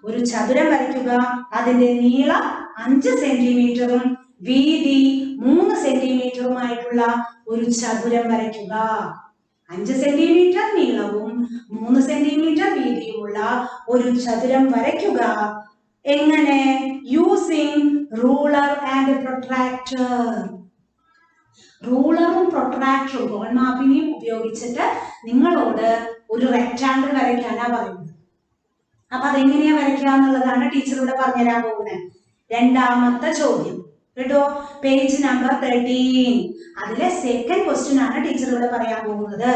ഒരു ചതുരം വരയ്ക്കുക, അതിന്റെ നീളം 5 സെന്റിമീറ്ററും വീതി 3 സെന്റിമീറ്ററുമായിട്ടുള്ള ഒരു ചതുരം വരയ്ക്കുക. 5 സെന്റിമീറ്റർ നീളവും 3 സെന്റിമീറ്റർ വീതിയുമുള്ള ഒരു ചതുരം വരയ്ക്കുക. എങ്ങനെ? Using ruler and protractor. റൂളറും പ്രൊട്രാക്ടറും ഗോൺ മാപ്പിനെയും ഉപയോഗിച്ചിട്ട് നിങ്ങളോട് ഒരു റെക്ടാങ്കിൾ വരയ്ക്കാനാ പറയുന്നത്. അപ്പൊ അതെങ്ങനെയാ വരയ്ക്കുക എന്നുള്ളതാണ് ടീച്ചർ ഇവിടെ പറഞ്ഞുതരാൻ പോകുന്നത്. 2ാമത്തെ ചോദ്യം കേട്ടോ, പേജ് നമ്പർ 13. അതിലെ സെക്കൻഡ് ക്വസ്റ്റ്യൻ ആണ് ടീച്ചർ ഇവിടെ പറയാൻ പോകുന്നത്.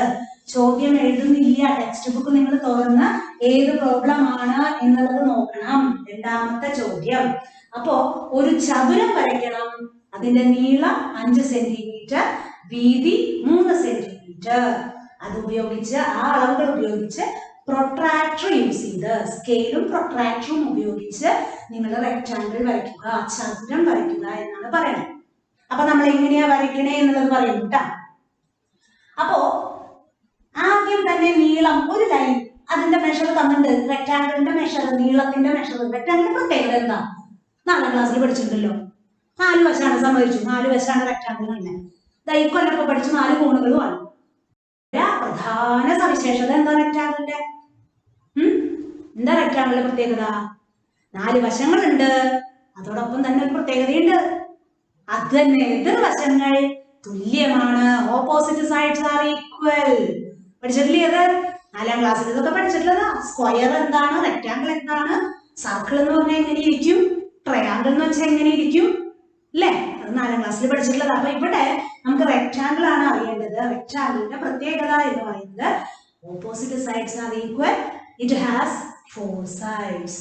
ചോദ്യം എഴുതുന്നില്ല, ടെക്സ്റ്റ് ബുക്ക് നിങ്ങൾ തുറന്ന് ഏത് പ്രോബ്ലം ആണ് എന്നുള്ളത് നോക്കണം. 2ാമത്തെ ചോദ്യം. അപ്പോ ഒരു ചതുരം വരയ്ക്കണം, അതിന്റെ നീളം 5 സെന്റിമീറ്റർ, വീതി 3 സെന്റിമീറ്റർ. അത് ഉപയോഗിച്ച് ആ അളവുകൾ ഉപയോഗിച്ച് പ്രൊട്രാക്ടർ യൂസ് ചെയ്ത് സ്കെയിലും പ്രൊട്രാക്ടറും ഉപയോഗിച്ച് നിങ്ങൾ റെക്ടാങ്കിൾ വരയ്ക്കുക, ചതുരം വരയ്ക്കുക എന്നാണ് പറയുന്നത്. അപ്പൊ നമ്മൾ എങ്ങനെയാ വരയ്ക്കണേ എന്നുള്ളത് പറയുന്നു കേട്ടാ. അപ്പോ ആദ്യം തന്നെ നീളം ഒരു ലൈൻ, അതിന്റെ മെഷർ തന്നിട്ടുണ്ട്. റെക്ടാങ്കിളിന്റെ മെഷർ, നീളത്തിന്റെ മെഷർ. റെക്ടാങ്കിളിന്റെ പ്രത്യേകത എന്താ? 4ാം ക്ലാസ്സിൽ പഠിച്ചിട്ടുണ്ടല്ലോ. 4 വശമാണ്, സമ്മതിച്ചു. 4 വശമാണ് റെക്ടാങ്കിൾ തന്നെ. കൊല്ലൊക്കെ പഠിച്ചു 4 കോണുകളുമാണ്. പ്രധാന സവിശേഷത എന്താ റെക്ടാങ്കിളിന്റെ? എന്താ റെക്ടാങ്കിളിന്റെ പ്രത്യേകത? 4 വശങ്ങളുണ്ട്, അതോടൊപ്പം തന്നെ ഒരു പ്രത്യേകതയുണ്ട്. അത് തന്നെ എതിർവശങ്ങൾ തുല്യമാണ്. Opposite sides are equal. പഠിച്ചിട്ടില്ലേ അത്? 4ാം ക്ലാസ്സിൽ ഇതൊക്കെ പഠിച്ചിട്ടുള്ളതാ. സ്ക്വയർ എന്താണ്, റെക്ടാങ്കിൾ എന്താണ്, സർക്കിൾ എന്ന് പറഞ്ഞാൽ എങ്ങനെ ഇരിക്കും, ട്രയാങ്കിൾ എന്ന് വെച്ചാൽ എങ്ങനെ ഇരിക്കും, അല്ലേ? അത് 4ാം ക്ലാസ്സിൽ പഠിച്ചിട്ടുള്ളത്. അപ്പൊ ഇവിടെ നമുക്ക് റെക്ടാങ്കിൾ ആണ് അറിയേണ്ടത്. റെക്ടാങ്കിളിന്റെ പ്രത്യേകത എന്ന് പറയുന്നത് opposite sides are equal, it has 4 sides.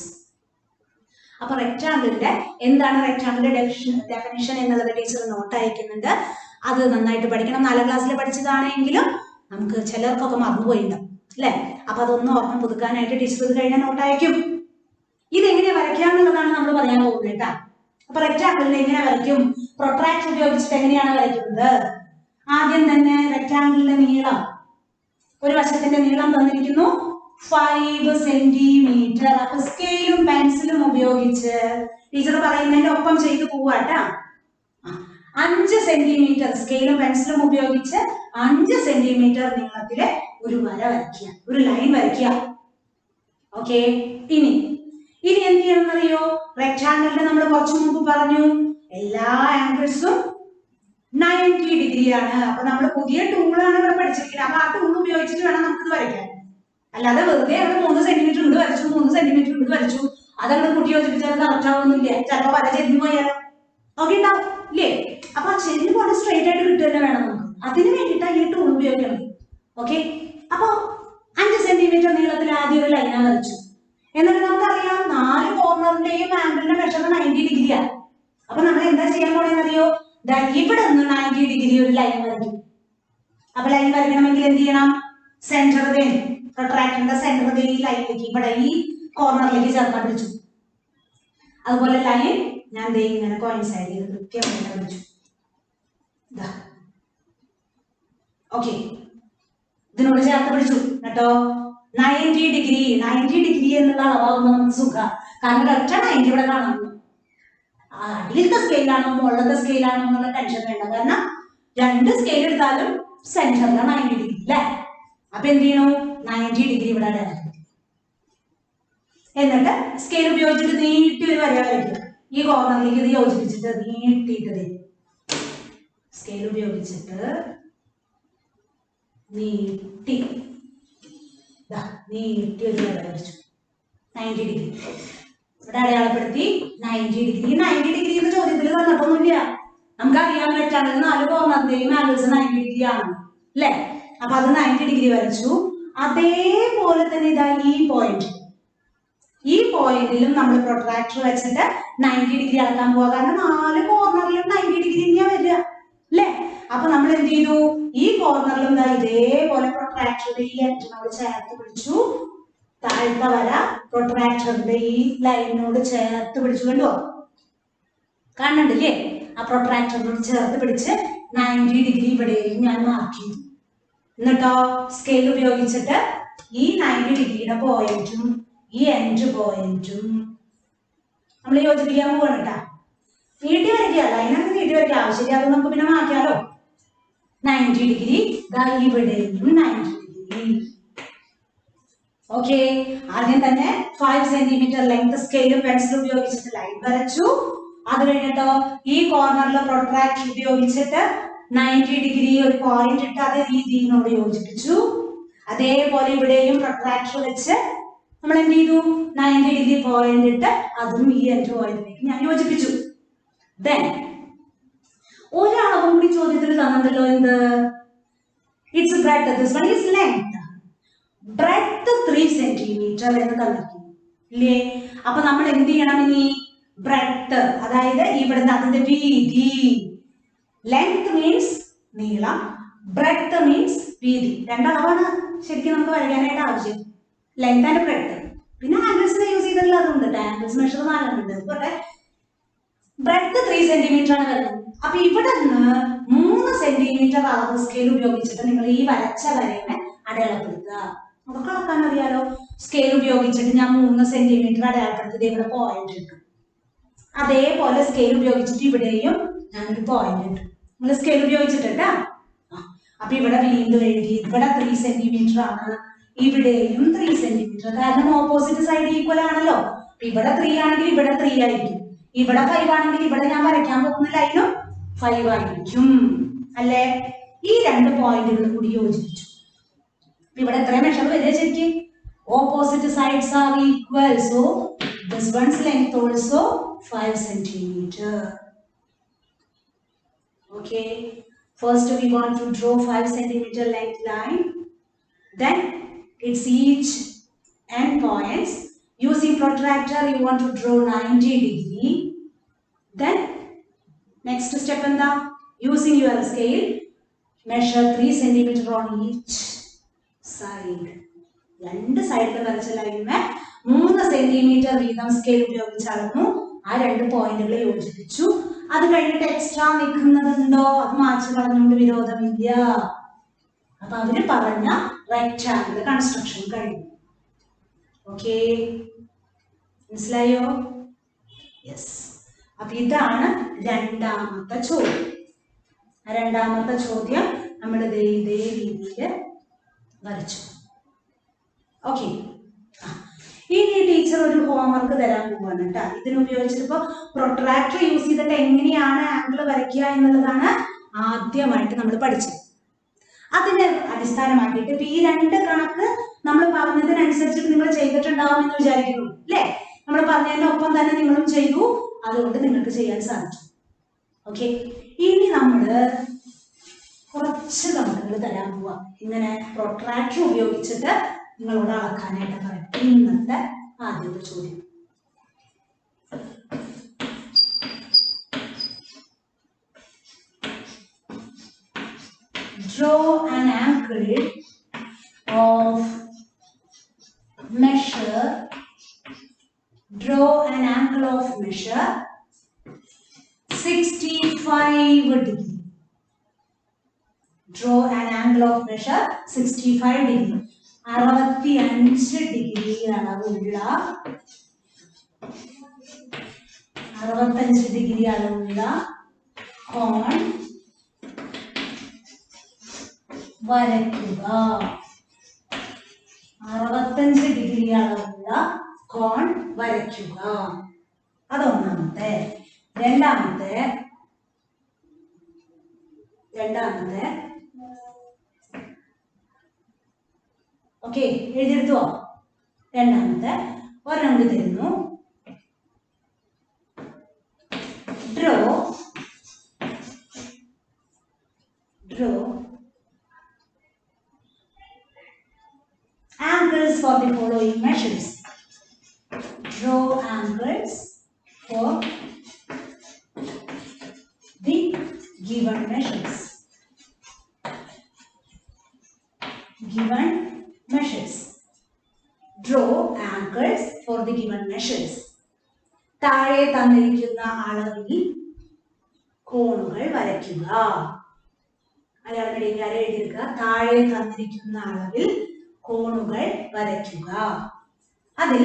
അപ്പൊ റെക്ടാങ്കിളിന്റെ എന്താണ് റെക്ടാങ്കിളിന്റെ ഡെഫിനിഷൻ എന്നുള്ളത് ടീച്ചർ നോട്ട് അയക്കുന്നുണ്ട്. അത് നന്നായിട്ട് പഠിക്കണം. 4ാം ക്ലാസ്സിൽ പഠിച്ചതാണെങ്കിലും നമുക്ക് ചിലർക്കൊക്കെ മറന്നുപോയിണ്ടാവും അല്ലെ? അപ്പൊ അതൊന്ന് ഓർമ്മ പുതുക്കാനായിട്ട് ടീച്ചർ ഇത് കഴിഞ്ഞാൽ നോട്ട് അയക്കും. ഇതെങ്ങനെ വരയ്ക്കാന്നുള്ളതാണ് നമ്മൾ പറയാൻ പോകുന്നത് കേട്ടാ. അപ്പൊ റെക്ടാങ്കിളിനെ എങ്ങനെ വരയ്ക്കും? പ്രൊട്രാക്ടർ ഉപയോഗിച്ചിട്ട് എങ്ങനെയാണ് വരയ്ക്കുന്നത്? ആദ്യം തന്നെ റെക്ടാങ്കിളിന്റെ നീളം, ഒരു വശത്തിന്റെ നീളം തന്നിരിക്കുന്നു 5 സെന്റിമീറ്റർ. അപ്പൊ സ്കെയിലും പെൻസിലും ഉപയോഗിച്ച് ടീച്ചർ പറയുന്നതിന്റെ ഒപ്പം ചെയ്തു പോവാട്ടാ. 5 സെന്റിമീറ്റർ സ്കെയിലും പെൻസിലും ഉപയോഗിച്ച് 5 സെന്റിമീറ്റർ നീളത്തിലെ ഒരു വര വരയ്ക്കുക, ഒരു ലൈൻ വരയ്ക്കുക. ഓക്കെ, ഇനി എന്ത് ചെയ്യണമെന്നറിയോ? റെക്ടാങ്കിളിന് നമ്മൾ കുറച്ചു മുമ്പ് പറഞ്ഞു എല്ലാ ആംഗിൾസും 90 ഡിഗ്രി ആണ്. അപ്പൊ നമ്മൾ പുതിയ ടൂളാണ് ഇവിടെ പഠിച്ചിരിക്കുന്നത്. അപ്പൊ ആ ടൂൾ ഉപയോഗിച്ചിട്ട് വേണം നമുക്ക് ഇത് വരയ്ക്കാൻ. അല്ലാതെ വെറുതെ അവിടെ 3 സെന്റിമീറ്റർ ഇങ്ങോട്ട് വരച്ചു, 3 സെന്റിമീറ്റർ ഇങ്ങോട്ട് വരച്ചു, അതവിടെ കുട്ടി യോജിപ്പിച്ചാൽ കറക്റ്റ് ആവുന്നില്ല. ചിലപ്പോ വര ചെരിഞ്ഞു പോയാലോ? ഓക്കെ ഉണ്ടാവും ഇല്ലേ? അപ്പൊ ആ ചെരിഞ്ഞു പോലെ സ്ട്രെയിറ്റ് ആയിട്ട് കിട്ടുക തന്നെ വേണം നമുക്ക്. അതിന് വേണ്ടിയിട്ടാണ് ഈ ടൂൾ ഉപയോഗിക്കണം. ഓക്കെ, അപ്പൊ 5 സെന്റിമീറ്റർ നീളത്തിൽ ആദ്യം ഒരു ലൈന വരച്ചു. എന്നിട്ട് നമുക്കറിയാം 4 കോർണറിന്റെയും ആംഗിളിന്റെ മെഷർ 90 ഡിഗ്രിയാണ്. അപ്പൊ നമ്മൾ എന്താ ചെയ്യാൻ പോണെന്നറിയോ? ഇവിടെ നിന്ന് 90 ഡിഗ്രി ഒരു ലൈൻ വരയ്ക്കും. അപ്പൊ ലൈൻ വരയ്ക്കണമെങ്കിൽ എന്ത് ചെയ്യണം? സെന്റർ പ്രൊട്രാക്ടറിന്റെ സെന്റർ ഈ ലൈനിലേക്ക്, ഇവിടെ ഈ കോർണറിലേക്ക് ചേർക്കാൻ പിടിച്ചു. അതുപോലെ ലൈൻ ഞാൻ ഇങ്ങനെ കോയിൻസൈഡ് ചെയ്ത് കൃത്യമായിട്ട് പിടിച്ചു. ഓക്കെ, ഇതിനോട് ചേർത്ത് പിടിച്ചു കേട്ടോ. 90 ഡിഗ്രി എന്നുള്ള അളവാകുമ്പോൾ നമുക്ക് സുഖം. കാരണം കറക്റ്റ് 90 ഇവിടെ കാണുന്നു. അടിയിലത്തെ സ്കെയിലാണോ മുകളിലത്തെ സ്കെയിലാണോ എന്നുള്ള ടെൻഷൻ വേണ്ട. കാരണം 2 സ്കെയിൽ എടുത്താലും സെന്ററിലാണ് 90 ഡിഗ്രി അല്ലേ? അപ്പൊ എന്ത് ചെയ്യണു? 90 ഡിഗ്രി ഇവിടെ എന്നിട്ട് സ്കെയിൽ ഉപയോഗിച്ചിട്ട് നീട്ടി ഒരു വര വരയ്ക്കുക. ഈ കോർണറിലേക്ക് ഇത് യോജിപ്പിച്ചിട്ട് നീട്ടിയിട്ട് സ്കെയിൽ ഉപയോഗിച്ചിട്ട് നീട്ടി ഒരു വര വരച്ചു 90 ഡിഗ്രി. ഇവിടെ അടയാളപ്പെടുത്തി 90 ഡിഗ്രി. 90 ഡിഗ്രി എന്ന് ചോദ്യത്തിൽ തന്നിട്ടൊന്നുമില്ല. നമുക്കറിയാൻ പറ്റാണ് 4 കോർണറിന്റെയും ആംഗിൾസ് 90 ഡിഗ്രി ആണ് അല്ലെ? അപ്പൊ അത് 90 ഡിഗ്രി വരച്ചു. അതേപോലെ തന്നെ ഇതാ ഈ പോയിന്റിലും നമ്മൾ പ്രൊട്രാക്ടർ വെച്ചിട്ട് 90 ഡിഗ്രി അളക്കാൻ പോവാ. കാരണം 4 കോർണറിലും 90 ഡിഗ്രി തന്നെയാ വരിക അല്ലെ? അപ്പൊ നമ്മൾ എന്ത് ചെയ്തു? ഈ കോർണറിലും ഇതേപോലെ പ്രൊട്രാക്ടറുടെ ഈ എൻഡിനോട് ചേർത്ത് പിടിച്ചു. താഴത്തെ വര പ്രൊട്രാക്ടറിന്റെ ഈ ലൈനിനോട് ചേർത്ത് പിടിച്ചു. കണ്ടോ? കാണണ്ടില്ലേ? ആ പ്രൊട്രാക്ടറിനോട് ചേർത്ത് പിടിച്ച് 90 ഡിഗ്രി ഇവിടെയും ഞാൻ മാർക്ക് ചെയ്തു. എന്നിട്ടോ സ്കെയിൽ ഉപയോഗിച്ചിട്ട് ഈ 90 ഡിഗ്രിയുടെ പോയിന്റും ഈ എൻഡ് പോയിന്റും നമ്മൾ യോജിപ്പിക്കാൻ പോവാണ് കേട്ടാ. നീട്ടി വരയ്ക്കുക, ലൈനൊക്കെ നീട്ടി വരയ്ക്കുക. ആവശ്യമില്ല, അത് നമുക്ക് പിന്നെ മാറ്റിയാലോ. 90 ഡിഗ്രി ഇവിടെയും 90 ഡിഗ്രി. ഓക്കെ, ആദ്യം തന്നെ 5 സെന്റിമീറ്റർ ലെങ്ത് സ്കെയിലും പെൻസിലും ഉപയോഗിച്ചിട്ട് ലൈൻ വരച്ചു. അത് കഴിഞ്ഞിട്ടോ ഈ കോർണറിൽ പ്രൊട്രാക്ടർ ഉപയോഗിച്ചിട്ട് 90 ഡിഗ്രി ഒരു പോയിന്റ് ഇട്ട് അതേ രീതിയിനോട് യോജിപ്പിച്ചു. അതേപോലെ ഇവിടെയും പ്രൊട്രാക്ടർ വെച്ച് നമ്മൾ എന്ത് ചെയ്തു? 90 ഡിഗ്രി പോയിന്റ് ഇട്ട് അതും ഈ എൻഡ് പോയിന്റിലേക്ക് ഞാൻ യോജിപ്പിച്ചു. ദെൻ ഒരളവും കൂടി ചോദ്യത്തിൽ തന്നിട്ടല്ലോ. എന്ത്? It's breadth. This one is length. Breadth 3 centimetre എന്ന് തന്നിരിക്കുന്നു ഇല്ലേ? അപ്പൊ നമ്മൾ എന്ത് ചെയ്യണം ഇനി? ബ്രെഡ്ത്ത്, അതായത് ഇവിടുന്ന് അതിന്റെ വീതി. ലെങ്ത് മീൻസ് നീളം, ബ്രെഡ്ത്ത് മീൻസ് വീതി. രണ്ടളവാണ് ശരിക്കും നമുക്ക് വരയ്ക്കാനായിട്ട് ആവശ്യം, ലെങ്ത് ആൻഡ് ബ്രെഡ്ത്ത്. പിന്നെ ആംഗിൾസിനെ യൂസ് ചെയ്തിട്ടുള്ള അതുണ്ട്. ആംഗിൾസ് മെഷർ 4 ഉണ്ട്. അതുപോലെ ബ്രെഡ്ത്ത് 3 സെന്റിമീറ്റർ ആണ് വരുന്നത്. അപ്പൊ ഇവിടെ നിന്ന് 3 സെന്റിമീറ്റർ അളവ് സ്കെയിൽ ഉപയോഗിച്ചിട്ട് നിങ്ങൾ ഈ വരച്ച വരയെ അടയാളപ്പെടുത്തുക. നമുക്ക് അളക്കാൻ അറിയാലോ. സ്കെയിൽ ഉപയോഗിച്ചിട്ട് ഞാൻ 3 സെന്റിമീറ്റർ അടയാളപ്പെടുത്തി ഇവിടെ പോയിന്റ് ഇട്ടു. അതേപോലെ സ്കെയിൽ ഉപയോഗിച്ചിട്ട് ഇവിടെയും ഞാനൊരു പോയിന്റ് ഇട്ടു. നമ്മൾ സ്കെയിൽ ഉപയോഗിച്ചിട്ടാ. അപ്പൊ ഇവിടെ വീണ്ടും എഴുതി. ഇവിടെ 3 സെന്റിമീറ്റർ ആണ്, ഇവിടെയും 3 സെന്റിമീറ്റർ. കാരണം ഓപ്പോസിറ്റ് സൈഡ് ഈക്വൽ ആണല്ലോ. ഇവിടെ 3 ആണെങ്കിൽ ഇവിടെ 3 ആയിരിക്കും. ഇവിടെ 5 ആണെങ്കിൽ ഇവിടെ ഞാൻ വരയ്ക്കാൻ പോകുന്ന ലൈനും 5 ആയിരിക്കും അല്ലേ? ഈ 2 പോയിന്റുകളും കൂടി യോജിപ്പിച്ചു. ഇവിടെ എത്ര മെഷർ വരിക ശരിക്കും? Opposite sides are equal. So this one's length also 5 centimetre. Okay, first we want to draw 5 centimeter length line, then its each end points. Using protractor you want to draw 90 degree. Then next step in the using your scale measure 3 centimeter on each side. രണ്ട് സൈഡിൽ വരച്ച ലൈനിന് 3 സെന്റിമീറ്റർ വീതം സ്കെയിൽ ഉപയോഗിച്ച് അളന്നു. ആ രണ്ട് പോയിന്റുകൾ യോജിപ്പിച്ചു. അത് കഴിഞ്ഞിട്ട് എക്സ്ട്രാ നിൽക്കുന്നതുണ്ടോ അത് മാറ്റി കളഞ്ഞുകൊണ്ട് വിരോധമില്ല. അപ്പൊ അവര് പറഞ്ഞ റെക്ടാങ്കിൾ കൺസ്ട്രക്ഷൻ കഴിഞ്ഞു. ഓക്കെ, മനസ്സിലായോ? യെസ്. അപ്പൊ ഇതാണ് രണ്ടാമത്തെ ചോദ്യം. രണ്ടാമത്തെ ചോദ്യം നമ്മൾ ഇതേ രീതിയിൽ വരച്ചു. ഓക്കെ, ഇനി ടീച്ചർ ഒരു ഹോംവർക്ക് തരാൻ പോവാണ് കേട്ടോ. ഇതിനുപയോഗിച്ചിപ്പോ പ്രൊട്രാക്ടർ യൂസ് ചെയ്തിട്ട് എങ്ങനെയാണ് ആംഗിൾ വരയ്ക്കുക എന്നുള്ളതാണ് ആദ്യമായിട്ട് നമ്മൾ പഠിച്ചത്. അതിനെ അടിസ്ഥാനമാക്കിയിട്ട് ഈ രണ്ട് കണക്ക് നമ്മൾ പറഞ്ഞതിനനുസരിച്ചിട്ട് നിങ്ങൾ ചെയ്തിട്ടുണ്ടാവും എന്ന് വിചാരിക്കുന്നു അല്ലേ? നമ്മൾ പറഞ്ഞതിനൊപ്പം തന്നെ നിങ്ങളും ചെയ്തു, അതുകൊണ്ട് നിങ്ങൾക്ക് ചെയ്യാൻ സാധിച്ചു. ഓക്കെ, ഇനി നമ്മള് കുറച്ച് കണക്കുകൾ തരാൻ പോവാ. ഇങ്ങനെ പ്രൊട്രാക്ടർ ഉപയോഗിച്ചിട്ട് നിങ്ങളോട് അളക്കാനായിട്ട് പറയാം. ഇന്നത്തെ ആദ്യത്തെ ചോദ്യം. Draw an angle of measure. Draw an angle of measure 65 degree. Draw an angle of measure 65 degree. 65 degree അളവുള്ള 65 degree അളവുള്ള കോൺ വരയ്ക്കുക. 65 ഡിഗ്രി അളവുള്ള കോൺ വരയ്ക്കുക. അതൊന്നാമത്തെ. രണ്ടാമത്തെ ഓക്കെ, എഴുതിയെടുത്തോ? രണ്ടാമത്തെ ഒരെണ്ണം കൂടി തരുന്നു. Draw angles for the following measures. Draw angles for the given measures. Draw angles for the given measures. താഴെ തന്നിരിക്കുന്ന അളവിൽ കോണുകൾ വരയ്ക്കുക. മലയാളം എഴുതിയിരിക്കുക. താഴെ തന്നിരിക്കുന്ന അളവിൽ കോണുകൾ വരയ്ക്കുക. അതിൽ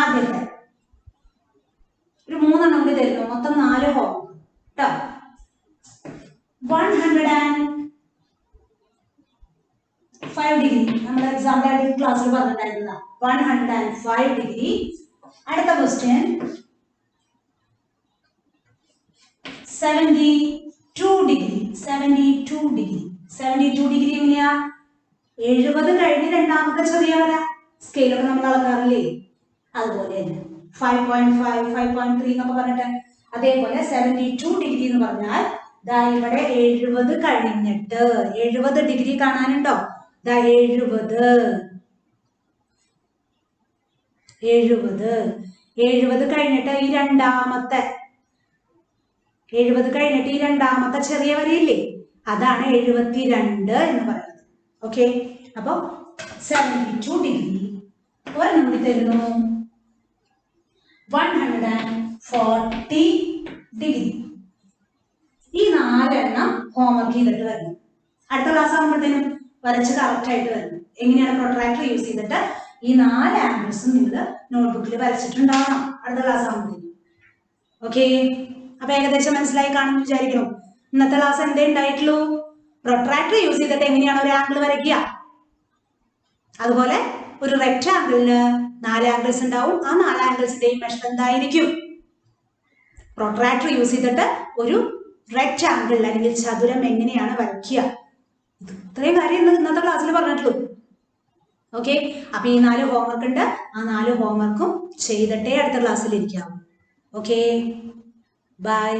ആദ്യത്തെ ഒരു 3 എണ്ണം കൂടി തരുന്നു. മൊത്തം 4 ഹോംവർക്ക് കേട്ടോ. 105 ഡിഗ്രി നമ്മൾ എക്സാമ്പിൾ ആയിട്ട് ക്ലാസ്സിൽ പറഞ്ഞിട്ടുണ്ടായിരുന്നതാ. 105 ഡിഗ്രി. അടുത്ത ക്വസ്റ്റ്യൻ 72 ഡിഗ്രി. 72 ഡിഗ്രി എങ്ങനെയാ? 70 കഴിഞ്ഞ് രണ്ടാമത്തെ ചെറിയ വര. സ്കെയിലൊക്കെ നമ്മൾ അളക്കാറില്ലേ? അതുപോലെ തന്നെ 5.5, 5.3 എന്നൊക്കെ പറഞ്ഞിട്ട്. അതേപോലെ 72 ഡിഗ്രി എന്ന് പറഞ്ഞാൽ ദാ ഇവിടെ 70 കഴിഞ്ഞിട്ട് 70 ഡിഗ്രി കാണാനുണ്ടോ? ദാ 70 കഴിഞ്ഞിട്ട് ഈ രണ്ടാമത്തെ 70 കഴിഞ്ഞിട്ട് ഈ രണ്ടാമത്തെ ചെറിയ വരയില്ലേ? അതാണ് 72 എന്ന് പറയുന്നത്. ഓക്കെ, അപ്പൊ 72 ഡിഗ്രി. ഒരെണ്ണം കൂടി തരുന്നു 140 ഡിഗ്രി. ഈ 4 എണ്ണം ഹോംവർക്ക് ചെയ്തിട്ട് വരണം. അടുത്ത ക്ലാസ് ആകുമ്പോഴത്തേനും വരച്ച് കറക്റ്റ് ആയിട്ട് വരണം. എങ്ങനെയാണ് പ്രൊട്രാക്ടർ യൂസ് ചെയ്തിട്ട് ഈ 4 ആംഗിൾസും നിങ്ങൾ നോട്ട്ബുക്കിൽ വരച്ചിട്ടുണ്ടാവണം അടുത്ത ക്ലാസ് ആകുമ്പോഴത്തേനും. ഓക്കെ, അപ്പൊ ഏകദേശം മനസ്സിലായി കാണുമെന്ന് വിചാരിക്കുന്നു. ഇന്നത്തെ ക്ലാസ് എന്തേ ഉണ്ടായിട്ടുള്ളൂ? പ്രൊട്രാക്ടർ യൂസ് ചെയ്തിട്ട് എങ്ങനെയാണ് ഒരു ആംഗിൾ വരയ്ക്കുക. അതുപോലെ ഒരു റെക്ടാംഗിളിന് 4 ആംഗിൾസ് ഉണ്ടാവും. ആ 4 ആംഗിൾസിന്റെയും മെഷർ എന്തായിരിക്കും? പ്രൊട്രാക്ടർ യൂസ് ചെയ്തിട്ട് ഒരു റെക്ടാംഗിൾ അല്ലെങ്കിൽ ചതുരം എങ്ങനെയാണ് വരയ്ക്കുക. ഇത്രയും കാര്യം ഇന്നത്തെ ക്ലാസ്സിൽ പറഞ്ഞിട്ടുള്ളൂ. ഓക്കെ, അപ്പൊ ഈ 4 ഹോംവർക്ക് ഉണ്ട്. ആ 4 ഹോംവർക്കും ചെയ്തിട്ടേ അടുത്ത ക്ലാസ്സിൽ ഇരിക്കാം. Okay, by.